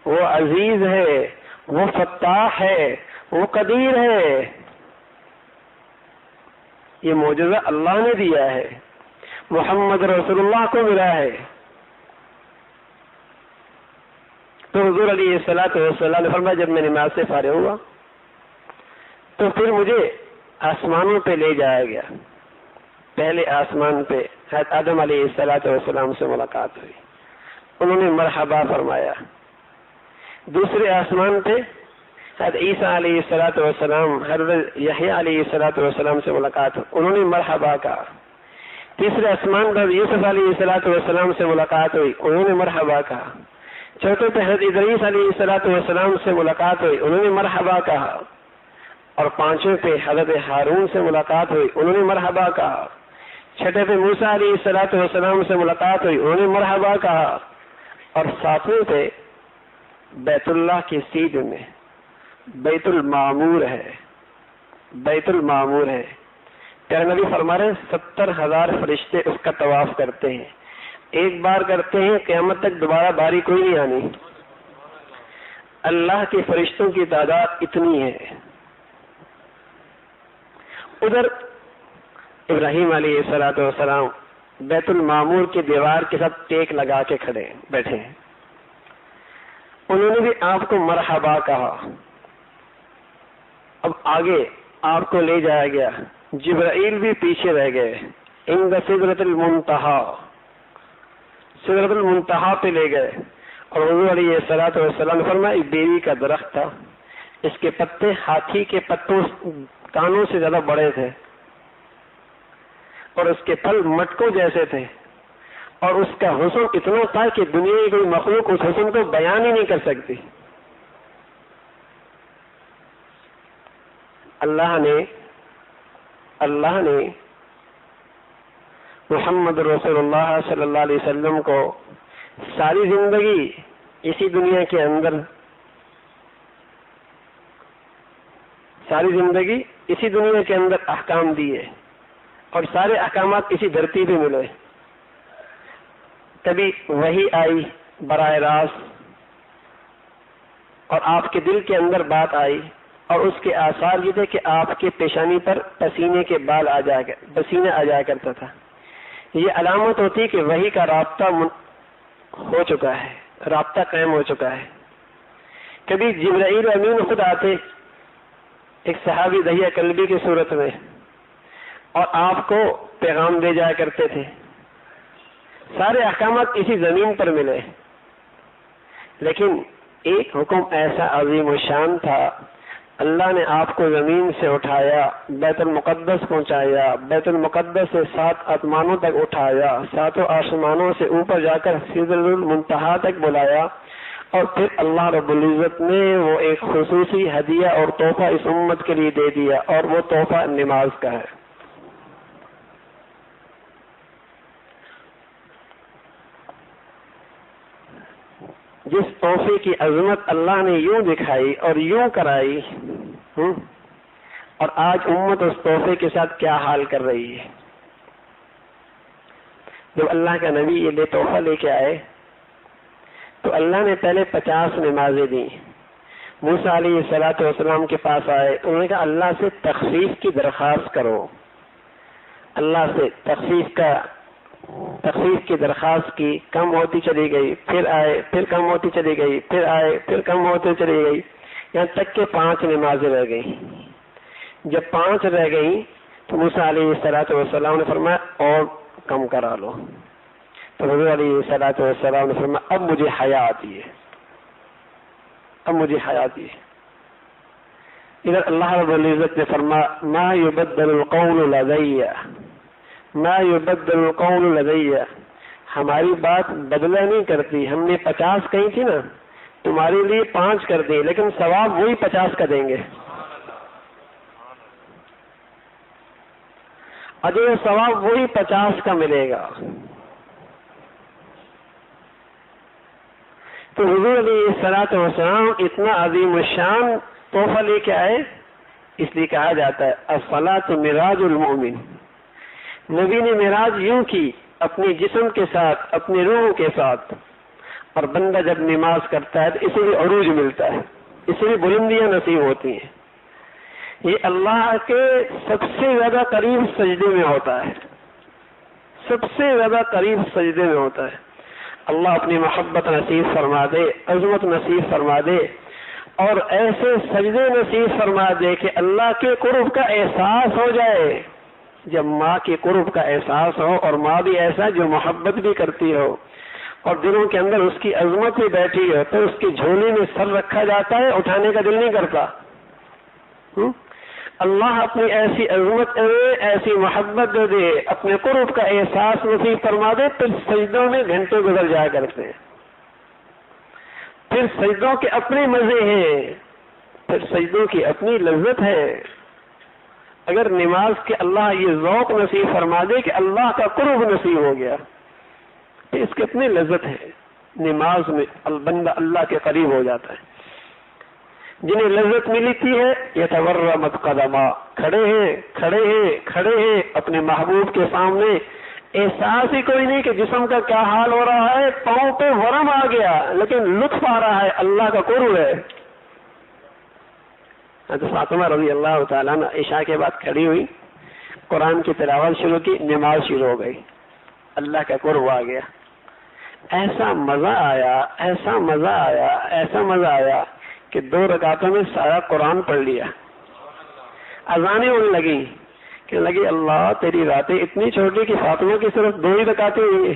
وہ عزیز ہے، وہ فتاح ہے، وہ قدیر ہے۔ یہ معجزہ اللہ نے دیا ہے، محمد رسول اللہ کو ملا ہے۔ تو حضور علیہ الصلوۃ والسلام نے فرمایا جب میں نماز سے فارغ ہوا تو پھر مجھے آسمانوں پہ لے جایا گیا۔ پہلے آسمان پہ حضرت آدم علیہ الصلوۃ والسلام سے ملاقات ہوئی، انہوں نے مرحبا فرمایا۔ دوسرے آسمان پہ حضرت عیسیٰ علیہ الصلوۃ والسلام، حضرت یحییٰ علیہ الصلوۃ والسلام سے ملاقات ہوئی، انہوں نے مرحبا کہا۔ تیسرے آسمان پر یوسف علیہ الصلوۃ والسلام سے ملاقات ہوئی، انہوں نے مرحبا کہا۔ چوتھے پہ حضرت ادریس علیہ الصلوۃ والسلام سے ملاقات ہوئی، انہوں نے مرحبا کہا۔ اور پانچویں پہ حضرت ہارون سے ملاقات ہوئی، انہوں نے مرحبا کہا۔ چھٹے پہ موسیٰ علیہ الصلوۃ والسلام سے ملاقات ہوئی، انہوں نے مرحبا کہا۔ اور ساتویں پہ بیت اللہ کی سیدھ میں بیت المعمور ہے، پیارے نبی فرما رہے 70,000 فرشتے اس کا طواف کرتے ہیں، ایک بار کرتے ہیں، قیامت تک دوبارہ باری کوئی نہیں آنی۔ اللہ کے فرشتوں کی تعداد اتنی ہے۔ ادھر ابراہیم علیہ الصلوۃ والسلام بیت المعمور کی دیوار کے ساتھ ٹیک لگا کے بیٹھے ہیں، انہوں نے بھی آپ کو مرحبا کہا. اب آگے آپ کو لے جایا گیا، جبرائیل بھی پیچھے رہ گئے، عند سدرۃ المنتہا، سدرۃ المنتہا پہ لے گئے، اور حضور علیہ الصلوۃ والسلام نے فرمایا ایک بیری کا درخت تھا، اس کے پتے ہاتھی کے پتوں کانوں سے زیادہ بڑے تھے، اور اس کے پھل مٹکوں جیسے تھے، اور اس کا حسن اتنا تھا کہ دنیا کی کوئی مخلوق اس حسن کو بیان ہی نہیں کر سکتی. اللہ نے محمد رسول اللہ صلی اللہ علیہ وسلم کو ساری زندگی اسی دنیا کے اندر احکام دیے، اور سارے احکامات اسی دھرتی پہ ملے. کبھی وحی آئی براہ راست، اور آپ کے دل کے اندر بات آئی، اور اس کے آثار یہ تھے کہ آپ کے پیشانی پر پسینے آ جایا کرتا تھا. یہ علامت ہوتی کہ وحی کا رابطہ ہو چکا ہے، رابطہ قائم ہو چکا ہے. کبھی جبرائیل امین خود آتے ایک صحابی دہیہ کلبی کی صورت میں، اور آپ کو پیغام دے جایا کرتے تھے. سارے احکامات اسی زمین پر ملے، لیکن ایک حکم ایسا عظیم الشان تھا، اللہ نے آپ کو زمین سے اٹھایا، بیت المقدس پہنچایا، بیت المقدس سے 7 آسمانوں تک اٹھایا، 7 آسمانوں سے اوپر جا کر سدرۃ المنتہا تک بلایا، اور پھر اللہ رب العزت نے وہ ایک خصوصی ہدیہ اور تحفہ اس امت کے لیے دے دیا، اور وہ تحفہ نماز کا ہے. جس تحفے کی عظمت اللہ نے یوں دکھائی اور یوں کرائی، اور آج امت اس تحفے کے ساتھ کیا حال کر رہی ہے. جب اللہ کا نبی یہ تحفہ لے کے آئے تو اللہ نے پہلے 50 نمازیں دی. موسیٰ علیہ الصلوۃ والسلام کے پاس آئے، انہوں نے کہا اللہ سے تخفیف کی درخواست کرو. اللہ سے تخفیف کی درخواست کی، کم ہوتی چلی گئی، پھر آئے، پھر کم ہوتی چلی گئی، پھر آئے، پھر کم ہوتی چلی گئی، یہاں تک کہ 5 نمازیں رہ گئی. جب 5 رہ گئی تو موسیٰ علیہ الصلوۃ والسلام نے فرمایا اور کم کرا لو. تو حضور علیہ الصلوۃ والسلام نے فرمایا اب مجھے حیا آتی ہے، اب مجھے حیا آتی ہے. ادھر اللہ رب العزت نے فرمایا ما یبدل القول لدی، ما یبدل القول لدی، ہماری بات بدلا نہیں کرتی. ہم نے 50 کہی تھی نا، تمہارے لیے 5 کر دیں، لیکن ثواب وہی 50 کا دیں گے، اجر و ثواب وہی 50 کا ملے گا. تو حضور علیہ الصلوۃ والسلام اتنا عظیم الشان تحفہ لے کے آئے، اس لیے کہا جاتا ہے الصلاۃ معراج المؤمن. نبی نے معراج یوں کی، اپنے جسم کے ساتھ، اپنے روح کے ساتھ. اور بندہ جب نماز کرتا ہے تو اسے بھی عروج ملتا ہے، اسے بھی بلندیاں نصیب ہوتی ہیں. یہ اللہ کے سب سے زیادہ قریب سجدے میں ہوتا ہے، سب سے زیادہ قریب سجدے میں ہوتا ہے. اللہ اپنی محبت نصیب فرما دے، عظمت نصیب فرما دے، اور ایسے سجدے نصیب فرما دے کہ اللہ کے قرب کا احساس ہو جائے. جب ماں کے قرب کا احساس ہو، اور ماں بھی ایسا جو محبت بھی کرتی ہو، اور دلوں کے اندر اس کی عظمت بھی بیٹھی ہو، تو اس کی جھولی میں سر رکھا جاتا ہے، اٹھانے کا دل نہیں کرتا. اللہ اپنی ایسی عظمت دے، ایسی محبت دے، اپنے قرب کا احساس نصیب فرما دے، پھر سجدوں میں گھنٹے گزر جایا کرتے ہیں. پھر سجدوں کے اپنے مزے ہیں، پھر سجدوں کی اپنی لذت ہے. اگر نماز کے اللہ یہ ذوق نصیب فرما دے کہ اللہ کا قرب نصیب ہو گیا، تو اس کی اپنی لذت ہے. نماز میں بندہ اللہ کے قریب ہو جاتا ہے. جنہیں لذت ملتی ہے یتورمت قدما، کھڑے ہیں اپنے محبوب کے سامنے، احساس ہی کوئی نہیں کہ جسم کا کیا حال ہو رہا ہے، پاؤں پہ ورم آ گیا، لیکن لطف آ رہا ہے، اللہ کا قرب ہے. حضرت فاطمہ رضی اللہ تعالیٰ عنہ عشاء کے بعد کھڑی ہوئی، قرآن کی تلاوت شروع کی، نماز شروع ہو گئی، اللہ کا قرب آ گیا. ایسا مزہ آیا کہ 2 رکعتوں میں سارا قرآن پڑھ لیا. اذانیں ہونے لگی کہ لگی اللہ تیری راتیں اتنی چھوٹی کہ فاطمہ کی صرف 2 ہی رکعتیں ہوئی.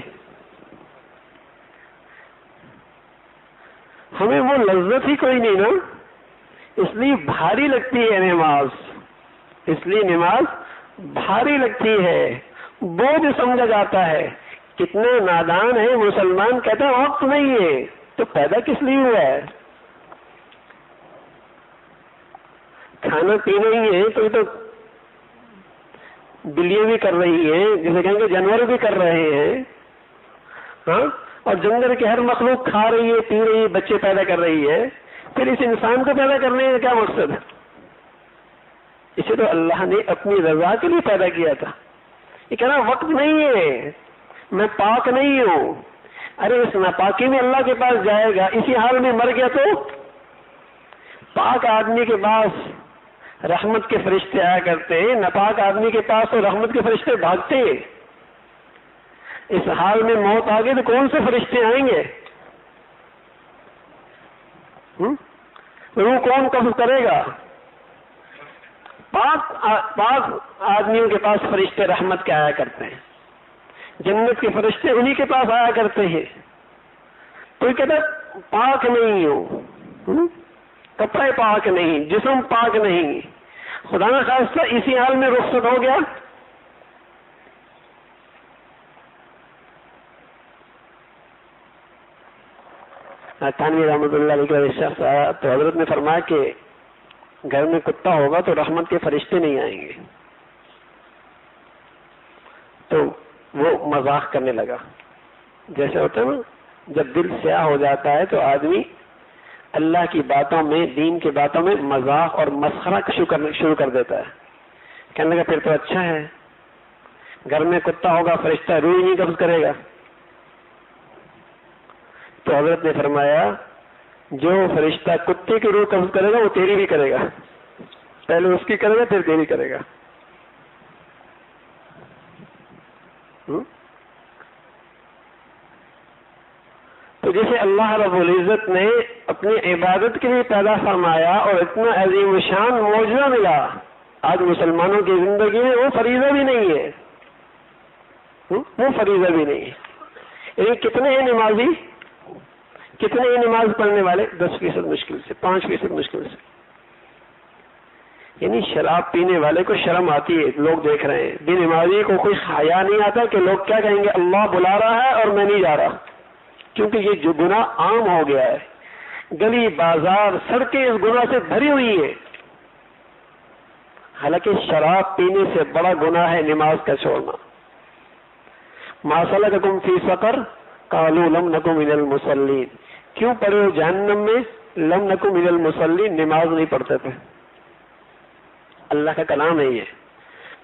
ہمیں وہ لذت ہی کوئی نہیں نا، اس لیے بھاری لگتی ہے نماز، اس لیے نماز بھاری لگتی ہے، بوجھ سمجھا جاتا ہے. کتنے نادان ہے مسلمان، کہتے ہیں وقت نہیں ہے، تو پیدا کس لیے ہوا ہے؟ کھانا پینا ہی ہے، تو بلیاں بھی کر رہی ہیں، جسے کہیں گے جانور بھی کر رہے ہیں، ہاں، اور جنگل کی ہر مخلوق کھا رہی ہے، پی رہی ہے، بچے پیدا کر رہی ہے. پھر اس انسان کو پیدا کرنے کا کیا مقصد ہے؟ اسے تو اللہ نے اپنی رضا کے لیے پیدا کیا تھا. یہ کہنا وقت نہیں ہے، میں پاک نہیں ہوں. ارے اس ناپاکی میں اللہ کے پاس جائے گا، اسی حال میں مر گیا تو؟ پاک آدمی کے پاس رحمت کے فرشتے آیا کرتے ہیں، ناپاک آدمی کے پاس تو رحمت کے فرشتے بھاگتے ہیں. اس حال میں موت آ گئی تو کون سے فرشتے آئیں گے؟ روح کون قبض کرے گا؟ پاک آدمیوں کے پاس فرشتے رحمت کے آیا کرتے ہیں، جنت کے فرشتے انہی کے پاس آیا کرتے ہیں. تو یہ کہتا ہے پاک نہیں ہوں، کپڑے پاک نہیں، جسم پاک نہیں. خدا نہ خواستہ اسی حال میں رخصت ہو گیا. تھانوی رحمۃ اللہ علیہ کا شخص آیا تو حضرت نے فرمایا کہ گھر میں کتا ہوگا تو رحمت کے فرشتے نہیں آئیں گے. تو وہ مذاق کرنے لگا. جیسے ہوتا ہے نا، جب دل سیاہ ہو جاتا ہے تو آدمی اللہ کی باتوں میں، دین کی باتوں میں مذاق اور مسخرہ شروع کر دیتا ہے. کہنے لگا پھر تو اچھا ہے، گھر میں کتا ہوگا فرشتہ روح نہیں قبض کرے گا. تو حضرت نے فرمایا جو فرشتہ کتے کی روح قبض کرے گا وہ تیری بھی کرے گا. پہلے اس کی کرے گا پھر تیری کرے گا. تو جیسے اللہ رب العزت نے اپنی عبادت کے لیے پیدا فرمایا اور اتنا عظیم شان معجزہ ملا، آج مسلمانوں کی زندگی میں وہ فریضہ بھی نہیں ہے، وہ فریضہ بھی نہیں ہے. لیکن کتنے ہیں نمازی، کتنے ہیں نماز پڑھنے والے؟ 10% مشکل سے، 5% مشکل سے. یعنی شراب پینے والے کو شرم آتی ہے، لوگ دیکھ رہے ہیں. بے نمازی کو کوئی حیا نہیں آتا کہ لوگ کیا کہیں گے، اللہ بلا رہا ہے اور میں نہیں جا رہا. کیونکہ یہ جو گناہ عام ہو گیا ہے، گلی بازار سڑکیں اس گناہ سے بھری ہوئی ہے. حالانکہ شراب پینے سے بڑا گناہ ہے نماز کا چھوڑنا. ما سلککم فی سقر قالوا لم نک من المصلین. کیوں پڑے ہو جہنم میں؟ لم نک من المصلین، نماز نہیں پڑھتے تھے. اللہ کا کلام ہے یہ.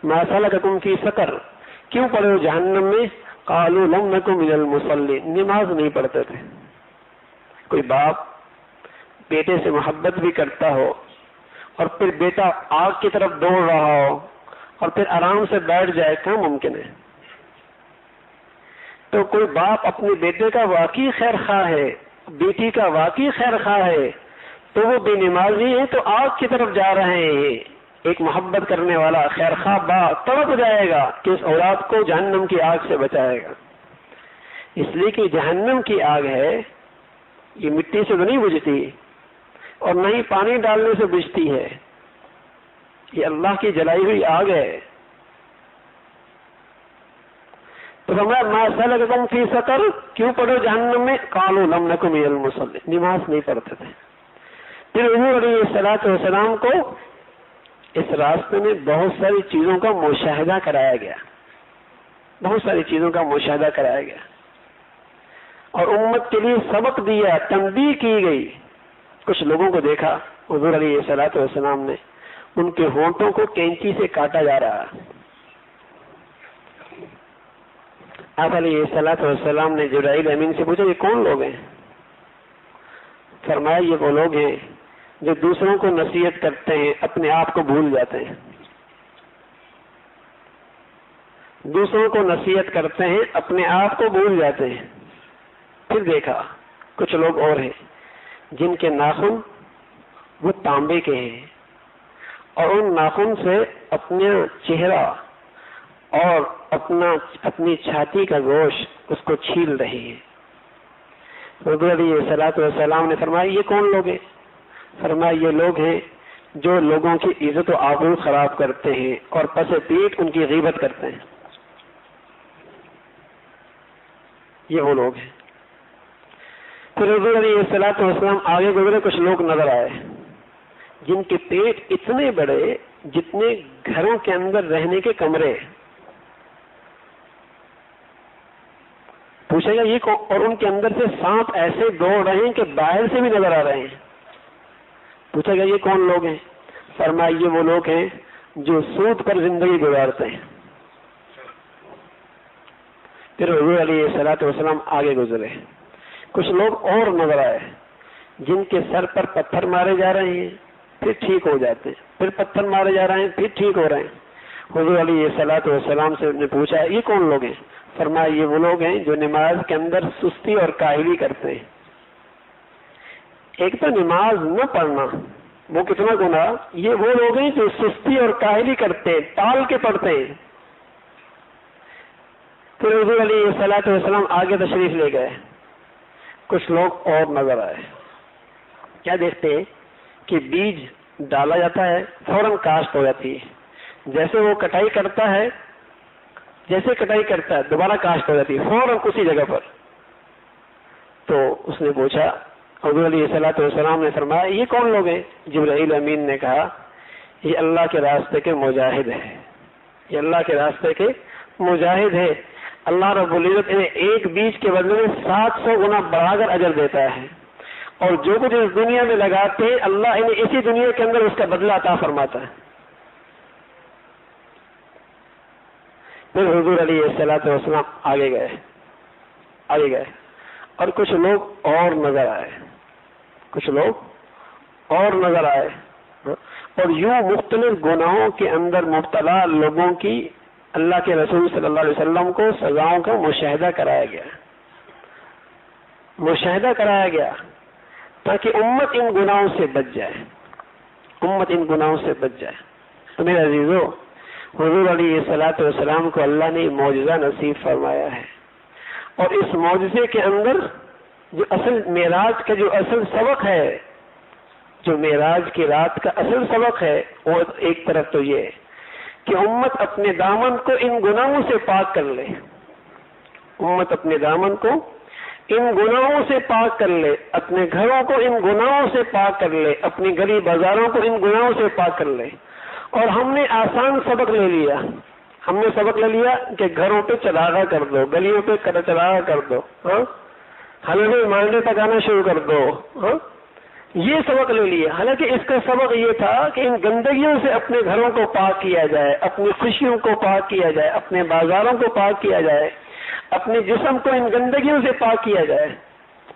ما سلککم فی سقر، کیوں پڑے ہو جہنم میں؟ قالوا لم نک من المصلین، نماز نہیں پڑھتے تھے. کوئی باپ بیٹے سے محبت بھی کرتا ہو اور پھر بیٹا آگ کی طرف دوڑ رہا ہو اور پھر آرام سے بیٹھ جائے، کہاں ممکن ہے؟ تو کوئی باپ اپنے بیٹے کا واقعی خیر خواہ ہے، بیٹی کا واقعی خیر خواہ ہے، تو وہ بے نمازی ہے تو آگ کی طرف جا رہے ہیں. ایک محبت کرنے والا خیر خواہ باپ تڑپ جائے گا کہ اس اولاد کو جہنم کی آگ سے بچائے گا. اس لیے کہ جہنم کی آگ ہے، یہ مٹی سے تو نہیں بجھتی اور نہ ہی پانی ڈالنے سے بجھتی ہے، یہ اللہ کی جلائی ہوئی آگ ہے. تو فرمایا ما سلککم فی سقر، کیوں پڑھو جہنم میں؟ قالوا لم نک من المصلین، نماز نہیں پڑھتے تھے. پھر حضور علیہ الصلوۃ والسلام کو اس راستے میں بہت ساری چیزوں کا مشاہدہ کرایا گیا، بہت ساری چیزوں کا مشاہدہ کرایا گیا اور امت کے لیے سبق دیا، تنبیہ کی گئی. کچھ لوگوں کو دیکھا حضور علیہ الصلوۃ والسلام نے ان کے ہونٹوں کو کینچی سے کاٹا جا رہا. آپ علیہ الصلوۃ والسلام نے جبرائیل امین سے پوچھا یہ کون لوگ ہیں؟ فرمایا یہ وہ لوگ ہیں جو دوسروں کو نصیحت کرتے ہیں، اپنے آپ کو بھول جاتے ہیں. دوسروں کو نصیحت کرتے ہیں، اپنے آپ کو بھول جاتے ہیں. پھر دیکھا کچھ لوگ اور ہیں جن کے ناخن وہ تانبے کے ہیں اور ان ناخن سے اپنا چہرہ اور اپنی چھاتی کا گوشت اس کو چھیل رہے ہیں. حضور علیہ الصلوۃ والسلام نے فرمایا یہ کون لوگ ہیں؟ فرمایا یہ لوگ ہیں جو لوگوں کی عزت و آبرو خراب کرتے ہیں اور پس پیٹ ان کی غیبت کرتے ہیں. یہ وہ لوگ ہیں. پھر حضور علیہ الصلوۃ والسلام آگے گزرے، کچھ لوگ نظر آئے جن کے پیٹ اتنے بڑے جتنے گھروں کے اندر رہنے کے کمرے. پوچھے گا یہ اور ان کے اندر سے سانپ ایسے دوڑ رہے ہیں کہ باہر سے بھی نظر آ رہے ہیں. پوچھے گا یہ کون لوگ ہیں؟ فرمایا یہ وہ لوگ ہیں جو سود پر زندگی گزارتے ہیں. پھر حضور علیہ الصلوۃ والسلام آگے گزرے، کچھ لوگ اور نظر آئے جن کے سر پر پتھر مارے جا رہے ہیں پھر ٹھیک ہو جاتے ہیں، پھر پتھر مارے جا رہے ہیں پھر ٹھیک ہو رہے ہیں. حضور علیہ الصلوۃ والسلام سے نے پوچھا یہ کون لوگ ہیں؟ فرمایا یہ وہ لوگ ہیں جو نماز کے اندر سستی اور کاہلی کرتے ہیں. ایک تو نماز نہ پڑھنا وہ کتنا گناہ، یہ وہ لوگ ہیں جو سستی اور کاہلی کرتے ہیں، ٹال کے پڑھتے ہیں. پھر حضور علیہ الصلوۃ والسلام آگے تشریف لے گئے، کچھ لوگ اور نظر آئے. کیا دیکھتے ہیں کہ بیج ڈالا جاتا ہے فوراً کاشت ہو جاتی ہے، جیسے وہ کٹائی کرتا ہے دوبارہ کاشت ہو جاتی ہے فوراً اسی جگہ پر. تو اس نے پوچھا، حضور علیہ الصلوۃ والسلام نے فرمایا یہ کون لوگ ہیں؟ جبرائیل امین نے کہا یہ اللہ کے راستے کے مجاہد ہیں، یہ اللہ کے راستے کے مجاہد ہیں. اللہ رب العزت انہیں ایک بیج کے بدلے میں 700 گنا بڑھا کر اجر دیتا ہے، اور جو کچھ اس دنیا میں لگاتے ہیں اللہ انہیں اسی دنیا کے اندر اس کا بدلہ عطا فرماتا ہے. پھر حضور علیہ الصلوۃ والسلام آگے گئے اور کچھ لوگ اور نظر آئے اور یوں مختلف گناہوں کے اندر مبتلا لوگوں کی اللہ کے رسول صلی اللہ علیہ وسلم کو سزاؤں کا مشاہدہ کرایا گیا تاکہ امت ان گناہوں سے بچ جائے. تو میرے عزیزو، حضور علیہ الصلوۃ والسلام کو اللہ نے معجزہ نصیب فرمایا ہے، اور اس معجزے کے اندر جو اصل معراج کا جو اصل سبق ہے، جو معراج کی رات کا اصل سبق ہے، وہ ایک طرف تو یہ ہے کہ امت اپنے دامن کو ان گناہوں سے پاک کر لے، اپنے گھروں کو ان گناہوں سے پاک کر لے، اپنی گلی بازاروں کو ان گناہوں سے پاک کر لے. اور ہم نے آسان سبق لے لیا کہ گھروں پہ چراغاں کر دو، گلیوں پہ چراغاں کر دو، حلوے مانڈے پکانا شروع کر دو. یہ سبق لے لیا، حالانکہ اس کا سبق یہ تھا کہ ان گندگیوں سے اپنے گھروں کو پاک کیا جائے، اپنی خوشیوں کو پاک کیا جائے، اپنے بازاروں کو پاک کیا جائے، اپنے جسم کو ان گندگیوں سے پاک کیا جائے.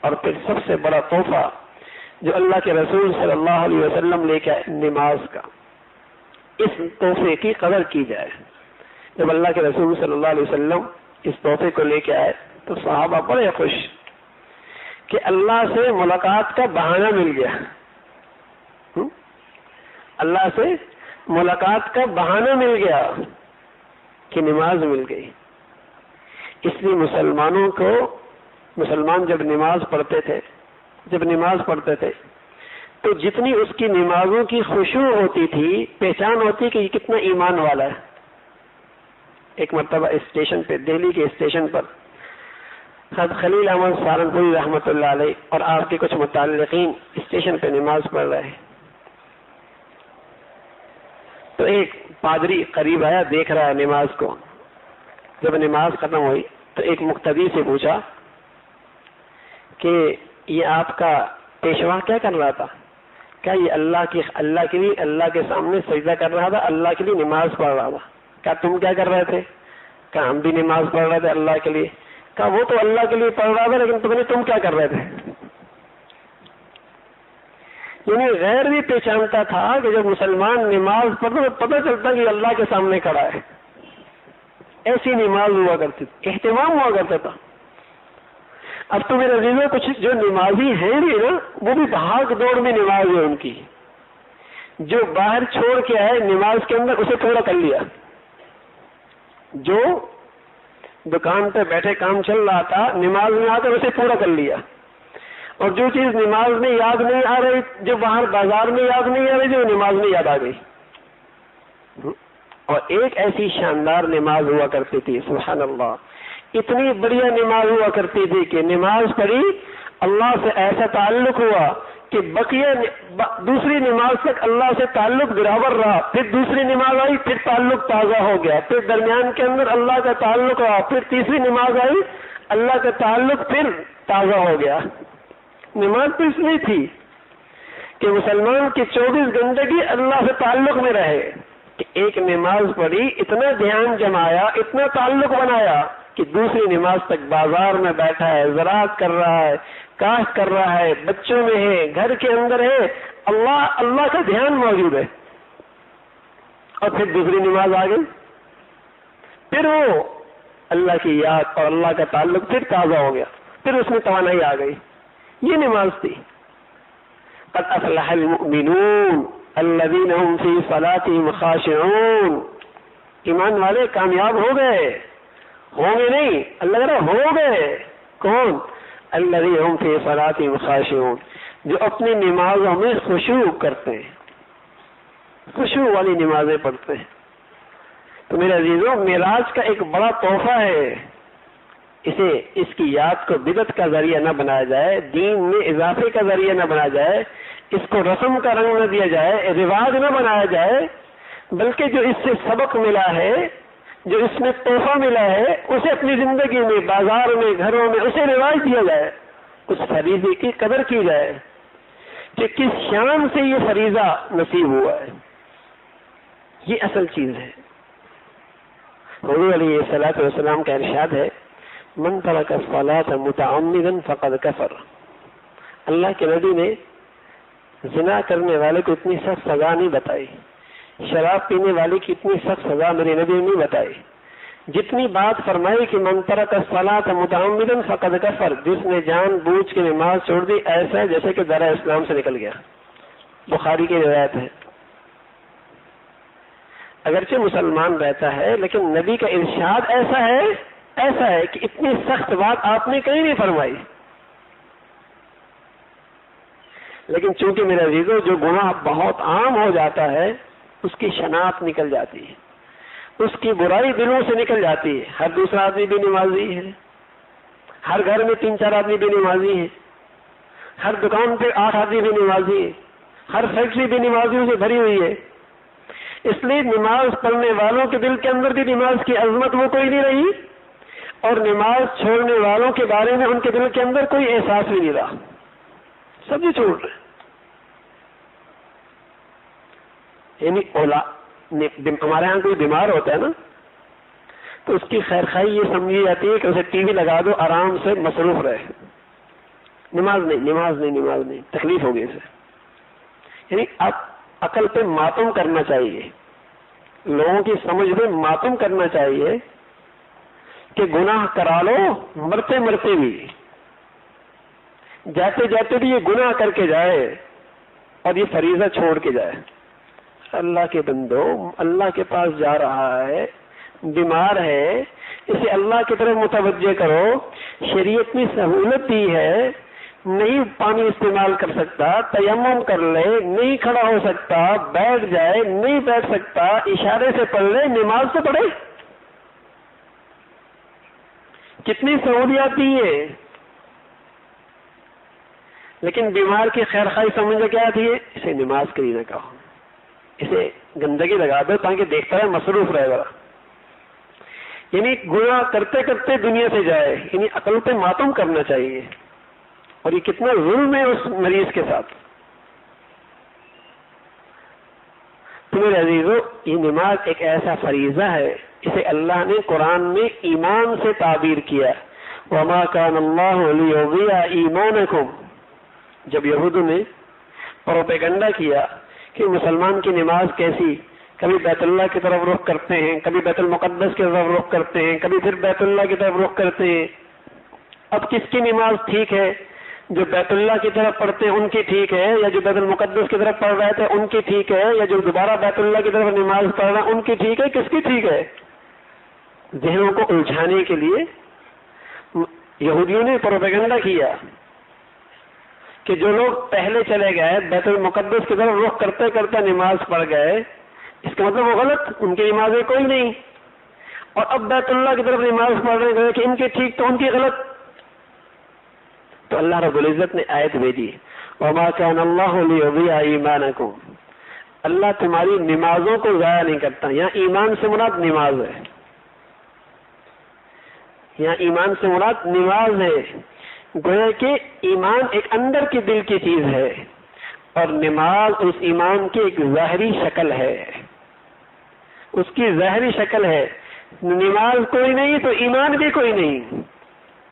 اور پھر سب سے بڑا تحفہ جو اللہ کے رسول صلی اللہ علیہ وسلم لے کے آئے، نماز کا، اس تحفے کی قدر کی جائے. جب اللہ کے رسول صلی اللہ علیہ وسلم اس تحفے کو لے کے آئے تو صحابہ بڑے خوش کہ اللہ سے ملاقات کا بہانہ مل گیا. اللہ سے ملاقات کا بہانہ مل گیا کہ نماز مل گئی. اس لیے مسلمان جب نماز پڑھتے تھے تو جتنی اس کی نمازوں کی خشوع ہوتی تھی، پہچان ہوتی کہ یہ کتنا ایمان والا ہے. ایک مرتبہ اسٹیشن پہ، دہلی کے اسٹیشن پر حضرت خلیل احمد سہارنپوری رحمۃ اللہ علیہ اور آپ کے کچھ متعلقین اسٹیشن پہ نماز پڑھ رہے ہیں. تو ایک پادری قریب آیا، دیکھ رہا ہے نماز کو. جب نماز ختم ہوئی تو ایک مقتدی سے پوچھا کہ یہ آپ کا پیشوا کیا کر رہا تھا؟ کیا یہ اللہ کے لیے اللہ کے سامنے سجدہ کر رہا تھا، اللہ کے لیے نماز پڑھ رہا تھا. کیا تم کیا کر رہے تھے؟ کیا ہم بھی نماز پڑھ رہے تھے اللہ کے لیے. کہا وہ تو اللہ کے لیے پڑھ رہا تھا لیکن تم کیا کر رہے تھے؟ یعنی غیر بھی پہچانتا تھا کہ جب مسلمان نماز پڑھتا تو پتہ چلتا کہ اللہ کے سامنے کھڑا ہے. ایسی نماز ہوا کرتی تھی، اہتمام ہوا کرتا تھا. اب تو میرے عزیزوں کچھ جو نمازی ہیں بھی نا وہ بھی بھاگ دوڑ میں نماز ہے ان کی، جو باہر چھوڑ کے آئے نماز کے اندر اسے پورا کر لیا، جو دکان پہ بیٹھے کام چل رہا تھا نماز میں آ کر اسے پورا کر لیا، اور جو چیز نماز میں یاد نہیں آ رہی، جو باہر بازار میں یاد نہیں آ رہی، جو نماز میں یاد آ گئی۔ اور ایک ایسی شاندار نماز ہوا کرتی تھی، سبحان اللہ، اتنی بڑھیا نماز ہوا کرتی تھی کہ نماز پڑھی اللہ سے ایسا تعلق ہوا کہ بقیہ دوسری نماز تک اللہ سے تعلق برابر رہا، پھر دوسری نماز آئی پھر تعلق تازہ ہو گیا، پھر درمیان کے اندر اللہ کا تعلق رہا، پھر تیسری نماز آئی اللہ کا تعلق پھر تازہ ہو گیا۔ نماز تو اس لیے تھی کہ مسلمان کی 24 گھنٹے کی اللہ سے تعلق میں رہے، کہ ایک نماز پڑھی اتنا دھیان جمایا، اتنا تعلق بنایا کہ دوسری نماز تک بازار میں بیٹھا ہے، زراعت کر رہا ہے، کاشت کر رہا ہے، بچوں میں ہے، گھر کے اندر ہے، اللہ کا دھیان موجود ہے، اور پھر دوسری نماز آ گئی، پھر وہ اللہ کی یاد اور اللہ کا تعلق پھر تازہ ہو گیا، پھر اس میں توانائی آ گئی۔ یہ نماز تھی۔ قد افلح المؤمنون الذین هم فی صلاتهم خاشعون، ایمان والے کامیاب ہو گئے، ہوں گے نہیں، اللہ کہہ رہا ہو گئے۔ کون؟ الذین هم فی صلاتهم خاشعون، جو اپنی نمازوں میں خشوع کرتے ہیں، خشوع والی نمازیں پڑھتے ہیں۔ تو میرے عزیزوں، معراج کا ایک بڑا تحفہ ہے، اسے اس کی یاد کو بدعت کا ذریعہ نہ بنایا جائے، دین میں اضافے کا ذریعہ نہ بنایا جائے، اس کو رسم کا رنگ نہ دیا جائے، رواج نہ بنایا جائے، بلکہ جو اس سے سبق ملا ہے، جو اس میں تحفہ ملا ہے، اسے اپنی زندگی میں، بازار میں، گھروں میں اسے رواج دیا جائے، اس فریضے کی قدر کی جائے کہ کس شان سے یہ فریضہ نصیب ہوا ہے۔ یہ اصل چیز ہے۔ حضور علیہ الصلوۃ والسلام کا ارشاد ہے، من ترک الصلاۃ متعمدا فقد کفر۔ اللہ کے نبی نے زنا کرنے والے کو اتنی سخت سزا نہیں بتائی، شراب پینے والے کی اتنی سخت سزا میرے نبی نے نہیں بتائی، جتنی بات فرمائی کہ من ترک الصلاۃ متعمدا فقد کفر، جس نے جان بوجھ کے نماز چھوڑ دی ایسا ہے جیسے کہ دائرہ اسلام سے نکل گیا۔ بخاری کی روایت ہے۔ اگرچہ مسلمان رہتا ہے لیکن نبی کا ارشاد ایسا ہے کہ اتنی سخت بات آپ نے کہیں نہیں فرمائی۔ لیکن چونکہ میرے عزیزوں جو گناہ بہت عام ہو جاتا ہے اس کی شناخت نکل جاتی ہے، اس کی برائی دلوں سے نکل جاتی ہے۔ ہر دوسرا آدمی بھی نمازی ہے، ہر گھر میں 3-4 آدمی بھی نمازی ہے، ہر دکان پہ 8 آدمی بھی نمازی ہے، ہر فیکٹری بھی نمازیوں سے بھری ہوئی ہے۔ اس لیے نماز پڑھنے والوں کے دل کے اندر بھی نماز کی عظمت وہ کوئی نہیں رہی، اور نماز چھوڑنے والوں کے بارے میں ان کے دل کے اندر کوئی احساس بھی نہیں رہا، سب یہ چھوڑ رہے۔ یعنی ہمارے ہاں کوئی بیمار ہوتا ہے نا تو اس کی خیر خواہی یہ سمجھی جاتی ہے کہ اسے ٹی وی لگا دو، آرام سے مصروف رہے، نماز نہیں، تکلیف ہوگی اسے۔ یعنی اب عقل پہ ماتم کرنا چاہیے، لوگوں کی سمجھ میں ماتم کرنا چاہیے کہ گناہ کرا لو مرتے مرتے بھی، جاتے جاتے بھی یہ گناہ کر کے جائے اور یہ فریضہ چھوڑ کے جائے۔ اللہ کے بندو، اللہ کے پاس جا رہا ہے، بیمار ہے، اسے اللہ کی طرف متوجہ کرو۔ شریعت میں سہولت دی ہے، نہیں پانی استعمال کر سکتا تیمم کر لے، نہیں کھڑا ہو سکتا بیٹھ جائے، نہیں بیٹھ سکتا اشارے سے پڑھ لے، نماز سے پڑھے۔ کتنی سہولیات دی ہے، لیکن بیمار کی خیر خواہی سمجھنا کیا تھی؟ اسے نماز کے لیے نہ کہو، اسے گندگی لگا دو تاکہ دیکھتا رہے، مصروف رہے گا۔ یعنی گناہ کرتے کرتے دنیا سے جائے، یعنی عقل پہ ماتم کرنا چاہیے۔ اور یہ کتنا ظلم ہے اس مریض کے ساتھ۔ تو میرے عزیزو، یہ نماز ایک ایسا فریضہ ہے، اسے اللہ نے قرآن میں ایمان سے تعبیر کیا، وَمَا كَانَ اللَّهُ لِيُضِيعَ إِيمَانَكُمْ۔ جب یہودوں نے پروپیگنڈا کیا کہ مسلمان کی نماز کیسی، کبھی بیت اللہ کی طرف رخ کرتے ہیں، کبھی بیت المقدس کی طرف رخ کرتے ہیں، کبھی پھر بیت اللہ کی طرف رخ کرتے ہیں، اب کس کی نماز ٹھیک ہے؟ جو بیت اللہ کی طرف پڑھتے ہیں ان کی ٹھیک ہے، یا جو بیت المقدس کی طرف پڑھ رہے تھے ان کی ٹھیک ہے، یا جو دوبارہ بیت اللہ کی طرف نماز پڑھ رہے ہیں ان کی ٹھیک ہے؟ کس کی ٹھیک ہے؟ ذہنوں کو الجھانے کے لیے یہودیوں نے پروپیگنڈا کیا کہ جو لوگ پہلے چلے گئے بیت المقدس کی طرف رخ کرتے کرتے نماز پڑھ گئے، اس کا مطلب وہ غلط، ان کی نمازیں کوئی نہیں، اور اب بیت اللہ کی طرف نماز پڑھنے گئے کہ ان کی ٹھیک تو ان کی غلط۔ تو اللہ رب العزت نے آیت بھیجی وما كان الله ليضيع ایمانکم، اللہ تمہاری نمازوں کو ضائع نہیں کرتا۔ یہاں ایمان سے مراد نماز ہے، یہاں ایمان سے مراد نماز ہے، گویا کہ ایمان ایک اندر کی دل کی چیز ہے اور نماز اس ایمان کی ایک ظاہری شکل ہے، اس کی ظاہری شکل ہے۔ نماز کوئی نہیں تو ایمان بھی کوئی نہیں،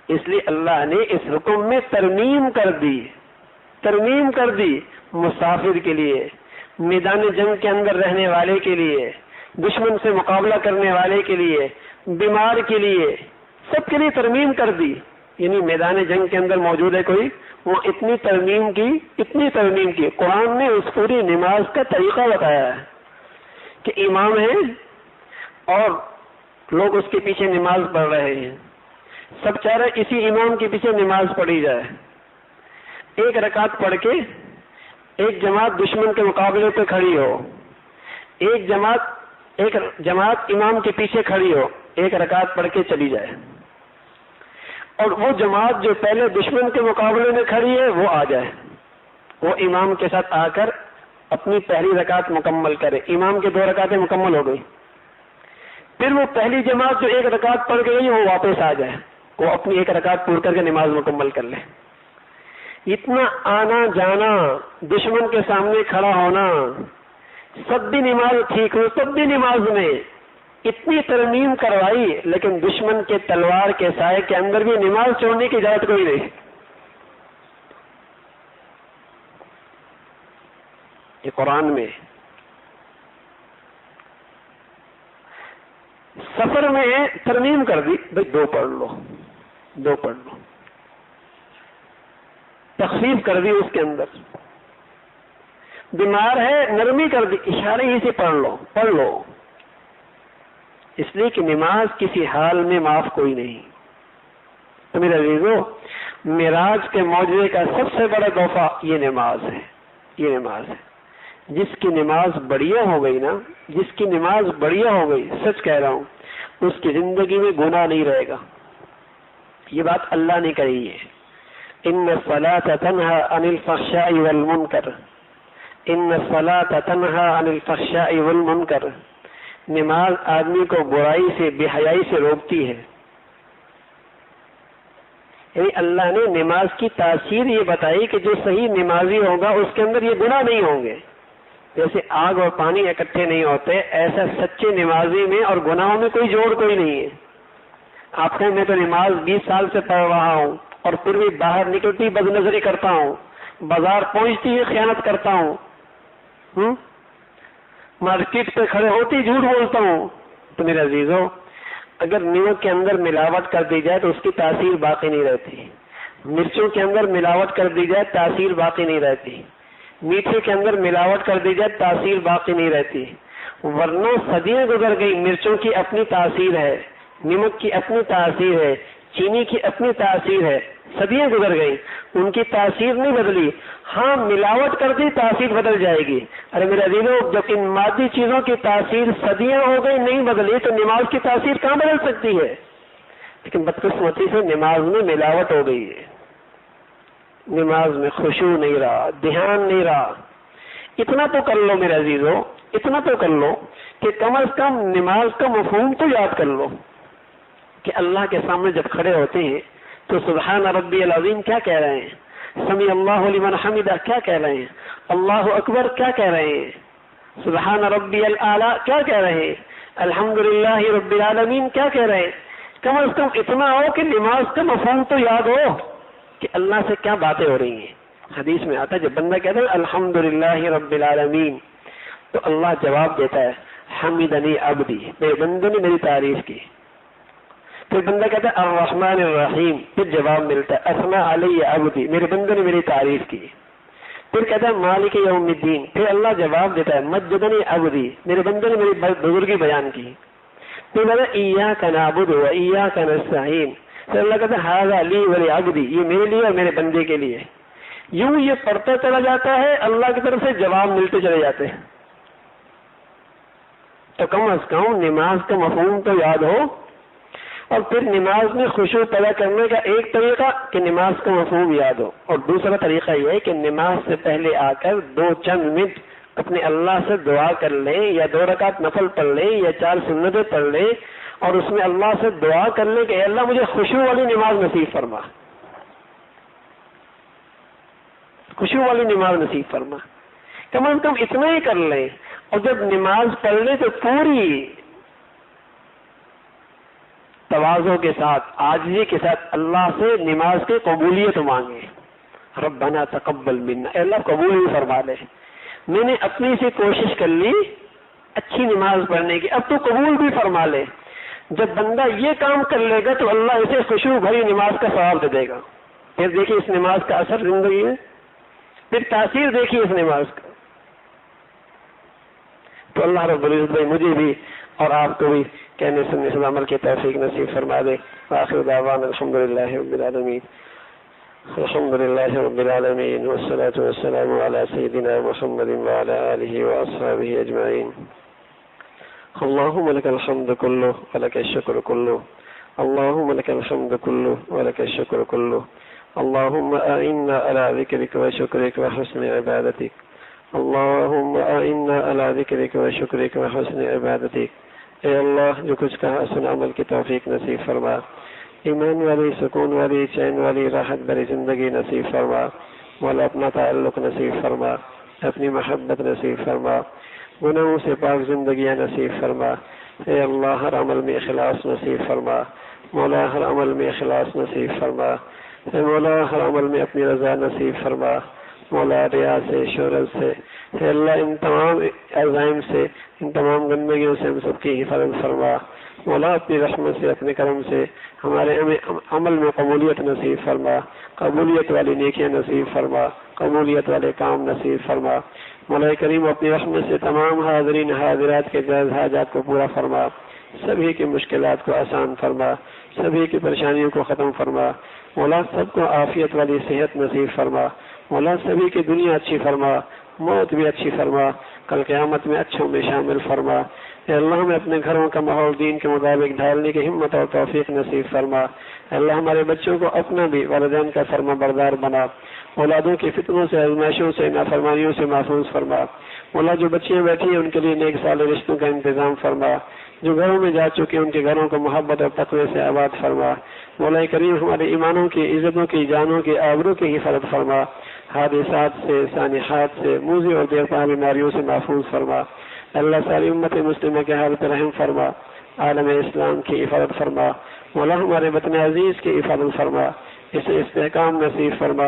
اس لیے اللہ نے اس حکم میں ترمیم کر دی مسافر کے لیے، میدان جنگ کے اندر رہنے والے کے لیے، دشمن سے مقابلہ کرنے والے کے لیے، بیمار کے لیے، سب کے لیے ترمیم کر دی۔ یعنی میدان جنگ کے اندر موجود ہے کوئی، وہ اتنی ترمیم کی قرآن نے اس پوری نماز کا طریقہ بتایا ہے کہ امام ہے اور لوگ اس کے پیچھے نماز پڑھ رہے ہیں، سب چاہ رہے اسی امام کے پیچھے نماز پڑھی جائے، ایک رکعت پڑھ کے ایک جماعت دشمن کے مقابلے پہ کھڑی ہو، ایک جماعت امام کے پیچھے کھڑی ہو، ایک رکعت پڑھ کے چلی جائے، اور وہ جماعت جو پہلے دشمن کے مقابلے میں کھڑی ہے وہ آ جائے، وہ امام کے ساتھ آ کر اپنی پہلی رکعت مکمل کرے، امام کے 2 رکعتیں مکمل ہو گئی، پھر وہ پہلی جماعت جو ایک رکعت پڑھ گئی وہ واپس آ جائے، وہ اپنی ایک رکعت پڑھ کر کے نماز مکمل کر لے۔ اتنا آنا جانا، دشمن کے سامنے کھڑا ہونا، سب بھی نماز ٹھیک ہو، سب بھی نماز میں اتنی ترمیم کروائی، لیکن دشمن کے تلوار کے سائے کے اندر بھی نماز چھوڑنے کی اجازت کوئی نہیں۔ یہ قرآن میں سفر میں ترمیم کر دی، بھائی 2 پڑھ لو، تخفیف کر دی اس کے اندر، بیمار ہے نرمی کر دی، اشارے ہی سے پڑھ لو، اس لیے کہ نماز کسی حال میں معاف کوئی نہیں۔ تو میرے عزیزو، معراج کے معجزے کا سب سے بڑا تحفہ یہ نماز ہے، جس کی نماز بڑھیا ہو گئی، سچ کہہ رہا ہوں، اس کی زندگی میں گناہ نہیں رہے گا۔ یہ بات اللہ نے کہی ہے، ان الصلاۃ تنہی عن الفحشاء والمنکر، نماز آدمی کو برائی سے، بے حیائی سے روکتی ہے۔ یعنی اللہ نے نماز کی تاثیر یہ بتائی کہ جو صحیح نمازی ہوگا اس کے اندر یہ گناہ نہیں ہوں گے۔ جیسے آگ اور پانی اکٹھے نہیں ہوتے، ایسا سچے نمازی میں اور گناہوں میں کوئی جوڑ کوئی نہیں ہے۔ آپ کہیں میں تو نماز 20 سال سے پڑھ رہا ہوں اور پھر بھی باہر نکلتی بد نظری کرتا ہوں، بازار پہنچتی ہی خیانت کرتا ہوں، مارکیٹ پہ کھڑے ہوتی جھوٹ بولتا ہوں، تو میرے عزیزو، اگر نمک کے اندر ملاوٹ کر دی جائے تو اس کی تاثیر باقی نہیں رہتی، مرچوں کے اندر ملاوٹ کر دی جائے تاثیر باقی نہیں رہتی، میٹھے کے اندر ملاوٹ کر دی جائے تاثیر باقی نہیں رہتی، ورنہ صدیاں گزر گئی، مرچوں کی اپنی تاثیر ہے، نمک کی اپنی تاثیر ہے، چینی کی اپنی تاثیر ہے، صدیاں گزر گئی، ان کی تاثیر نہیں بدلی، ہاں ملاوٹ کر دی تاثیر بدل جائے گی۔ ارے میرے عزیزو، جب ان مادی چیزوں کی تاثیر صدیاں ہو گئی نہیں بدلی تو نماز کی تاثیر کہاں بدل سکتی ہے؟ لیکن بدقسمتی سے نماز میں ملاوٹ ہو گئی ہے، نماز میں خشوع نہیں رہا، دھیان نہیں رہا۔ اتنا تو کر لو میرے عزیزو، اتنا تو کر لو کہ کم از کم نماز کا مفہوم تو یاد کر لو کہ اللہ کے سامنے جب کھڑے ہوتے ہیں تو سبحان ربی العظیم کیا کہہ رہے ہیں، سمیع اللہ لمن حمدہ کیا کہہ رہے ہیں، اللہ اکبر کیا کہہ رہے ہیں، سبحان ربی الاعلی کیا کہہ رہے ہیں، الحمدللہ رب العالمین کیا کہہ رہے ہیں۔ کم از کم اتنا ہو کہ نماز کا مفہوم تو یاد ہو کہ اللہ سے کیا باتیں ہو رہی ہیں۔ حدیث میں آتا ہے جب بندہ کہتا ہے الحمدللہ رب العالمین تو اللہ جواب دیتا ہے حمدنی عبدی، میرے بندے نے میری تعریف کی۔ پھر بندہ کہتا ہے الرحمن الرحیم، پھر جواب ملتا ہے اثنا علی عبدی، میرے بندے نے میری تعریف کی۔ پھر کہتا ہے مالک یوم الدین، پھر اللہ جواب دیتا ہے مجدنی عبدی، میرے بندے نے میری بزرگی بیان کی۔ پھر کہتا ہے ایاک نعبد و ایاک نستعین، پھر اللہ کہتا ہے ھذا لی ولی عبدی، یہ میرے لیے اور میرے بندے کے لیے۔ یوں یہ پڑھتا چلا جاتا ہے، اللہ کی طرف سے جواب ملتے چلے جاتے ہیں۔ تو کم از کم نماز کا مفہوم تو یاد ہو۔ اور پھر نماز میں خشوع پیدا کرنے کا ایک طریقہ کہ نماز کا مفہوم یاد ہو، اور دوسرا طریقہ یہ ہے کہ نماز سے پہلے آ کر 2 منٹ اپنے اللہ سے دعا کر لیں، یا 2 رکعت نفل پڑھ لیں، یا 4 سنتیں پڑھ لیں، اور اس میں اللہ سے دعا کر لیں کہ اے اللہ مجھے خشوع والی نماز نصیب فرما، خشوع والی نماز نصیب فرما۔ کم از کم اتنا ہی کر لیں، اور جب نماز پڑھ لیں تو پوری تواضع کے ساتھ، عاجزی کے ساتھ اللہ سے نماز کی قبولیت مانگے۔ ربنا تقبل منا، اے اللہ قبول ہی فرما لے، میں نے اپنی سے کوشش کر لی اچھی نماز پڑھنے کی، اب تو قبول بھی فرما لے۔ جب بندہ یہ کام کر لے گا تو اللہ اسے خشوع بھری نماز کا ثواب دے دے گا۔ پھر دیکھیے اس نماز کا اثر زندگی میں، پھر تاثیر دیکھیے اس نماز کا۔ تو اللہ رب العزت بھائی مجھے بھی اور آپ کو بھی کہنے سننے سے عمل کی توفیق نصیب فرما دے۔ آخر دعوانا الحمدللہ رب العالمین، الحمدللہ رب العالمین، والصلاة والسلام علی سیدنا محمد وعلی آلہ واصحابہ اجمعین۔ اللہم لک الحمد کلہ ولک الشکر کلہ، اللہم لک الحمد کلہ ولک الشکر کلہ، اللہم اعنا علی ذکرک وشکرک وحسن عبادتک، اللہم اعنا علی ذکرک وشکرک وحسن عبادتک۔ اے اللہ جو کچھ کہا سن عمل کی توفیق نصیب فرما، ایمان والی، سکون والی، چین والی، راحت بھری زندگی نصیب فرما، مولا اپنا تعلق نصیب فرما، اپنی محبت نصیب فرما، گناہوں سے پاک زندگیاں نصیب فرما۔ اے اللہ ہر عمل میں اخلاص نصیب فرما، مولا ہر عمل میں اخلاص نصیب فرما، اے مولا ہر عمل میں اپنی رضا نصیب فرما، مولا ریا سے، شہرت سے، اے اللہ ان تمام عزائم سے، ان تمام گندگیوں سے ہم سب کی حفاظت فرما، مولا اپنی رحمت سے، اپنے کرم سے ہمارے عمل میں قبولیت نصیب فرما، قبولیت والی نیکیاں نصیب فرما، قبولیت والے کام نصیب فرما، مولا کریم اپنی رحمت سے تمام حاضرین حاضرات کے جائز حاجات کو پورا فرما، سبھی کی مشکلات کو آسان فرما، سبھی کی پریشانیوں کو ختم فرما، مولا سب کو عافیت والی صحت نصیب فرما، مولا سبھی کی دنیا اچھی فرما، موت بھی اچھی فرما، کل قیامت میں اچھوں میں شامل فرما۔ اے اللہ ہمیں اپنے گھروں کا ماحول دین کے مطابق ڈھالنے کی ہمت اور توفیق نصیب فرما۔ اے اللہ ہمارے بچوں کو اپنا بھی والدین کا فرما بردار بنا، اولادوں کی فتنوں سے، آزمائشوں سے، نافرمانیوں سے محفوظ فرما۔ مولا جو بچیاں بیٹھی ہیں ان کے لیے نیک صالح رشتوں کا انتظام فرما، جو گھروں میں جا چکے ان کے گھروں کو محبت اور تقوی سے آباد فرما۔ مولا کریم ہمارے ایمانوں کی، عزتوں کی، جانوں کی، آبروں کی حفاظت فرما، حادثات سے، سانحات سے، موذی اور دیرپا بیماریوں سے محفوظ فرما۔ اللہ ساری امت مسلمہ کے حال پر رحم فرما، عالم اسلام کی حفاظت فرما۔ مولا ہمارے وطن عزیز کی حفاظت فرما، اسے استحکام نصیب فرما۔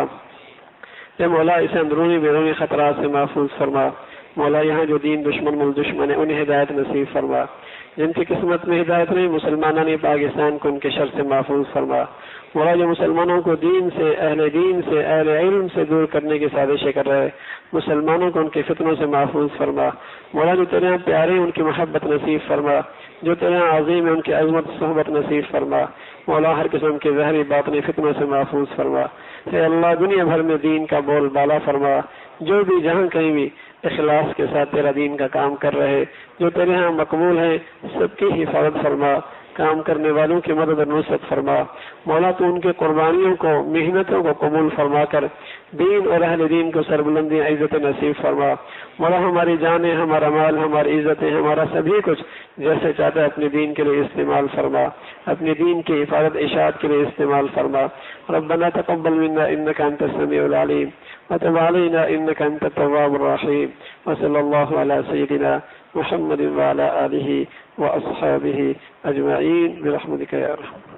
اے مولا اسے اندرونی بیرونی خطرات سے محفوظ فرما۔ مولا یہاں جو دین دشمن مل دشمن ہے انہیں ہدایت نصیب فرما، جن کی قسمت میں ہدایت نہیں مسلمانوں نے پاکستان کو ان کے شر سے محفوظ فرما۔ مولا جو مسلمانوں کو دین سے، اہل علم سے دور کرنے کی سازشیں کر رہے مسلمانوں کو ان کے فتنوں سے محفوظ فرما۔ مولا جو تیرے پیارے ہیں ان کی محبت نصیب فرما، جو تیرے عظیم ہیں ان کی عظمت صحبت نصیب فرما۔ مولا ہر قسم کے ظاہری باطنی فتنوں سے محفوظ فرما۔ اے اللہ دنیا بھر میں دین کا بول بالا فرما، جو بھی جہاں کہیں بھی اخلاص کے ساتھ تیرا دین کا کام کر رہے، جو تیرے ہاں مقبول ہیں، سب کی حفاظت فرما، کام کرنے والوں کی مدد اور نصرت فرما۔ مولا تو ان کے قربانیوں کو، محنتوں کو قبول فرما کر دین اور اہل دین کو سربلندیاں عزت نصیب فرما۔ مولا ہماری جانیں، ہمارا مال، ہماری عزتیں، ہمارا سبھی کچھ جیسے چاہتا ہے اپنے دین کے لیے استعمال فرما، اپنے دین کی حفاظت اشاعت کے لیے استعمال فرما۔ ربنا تقبل منا انك انت السميع العليم وتب علينا انك انت التواب الرحيم وصلى الله على سيدنا محمد وعلى آله وأصحابه أجمعين برحمتك يا رحمن۔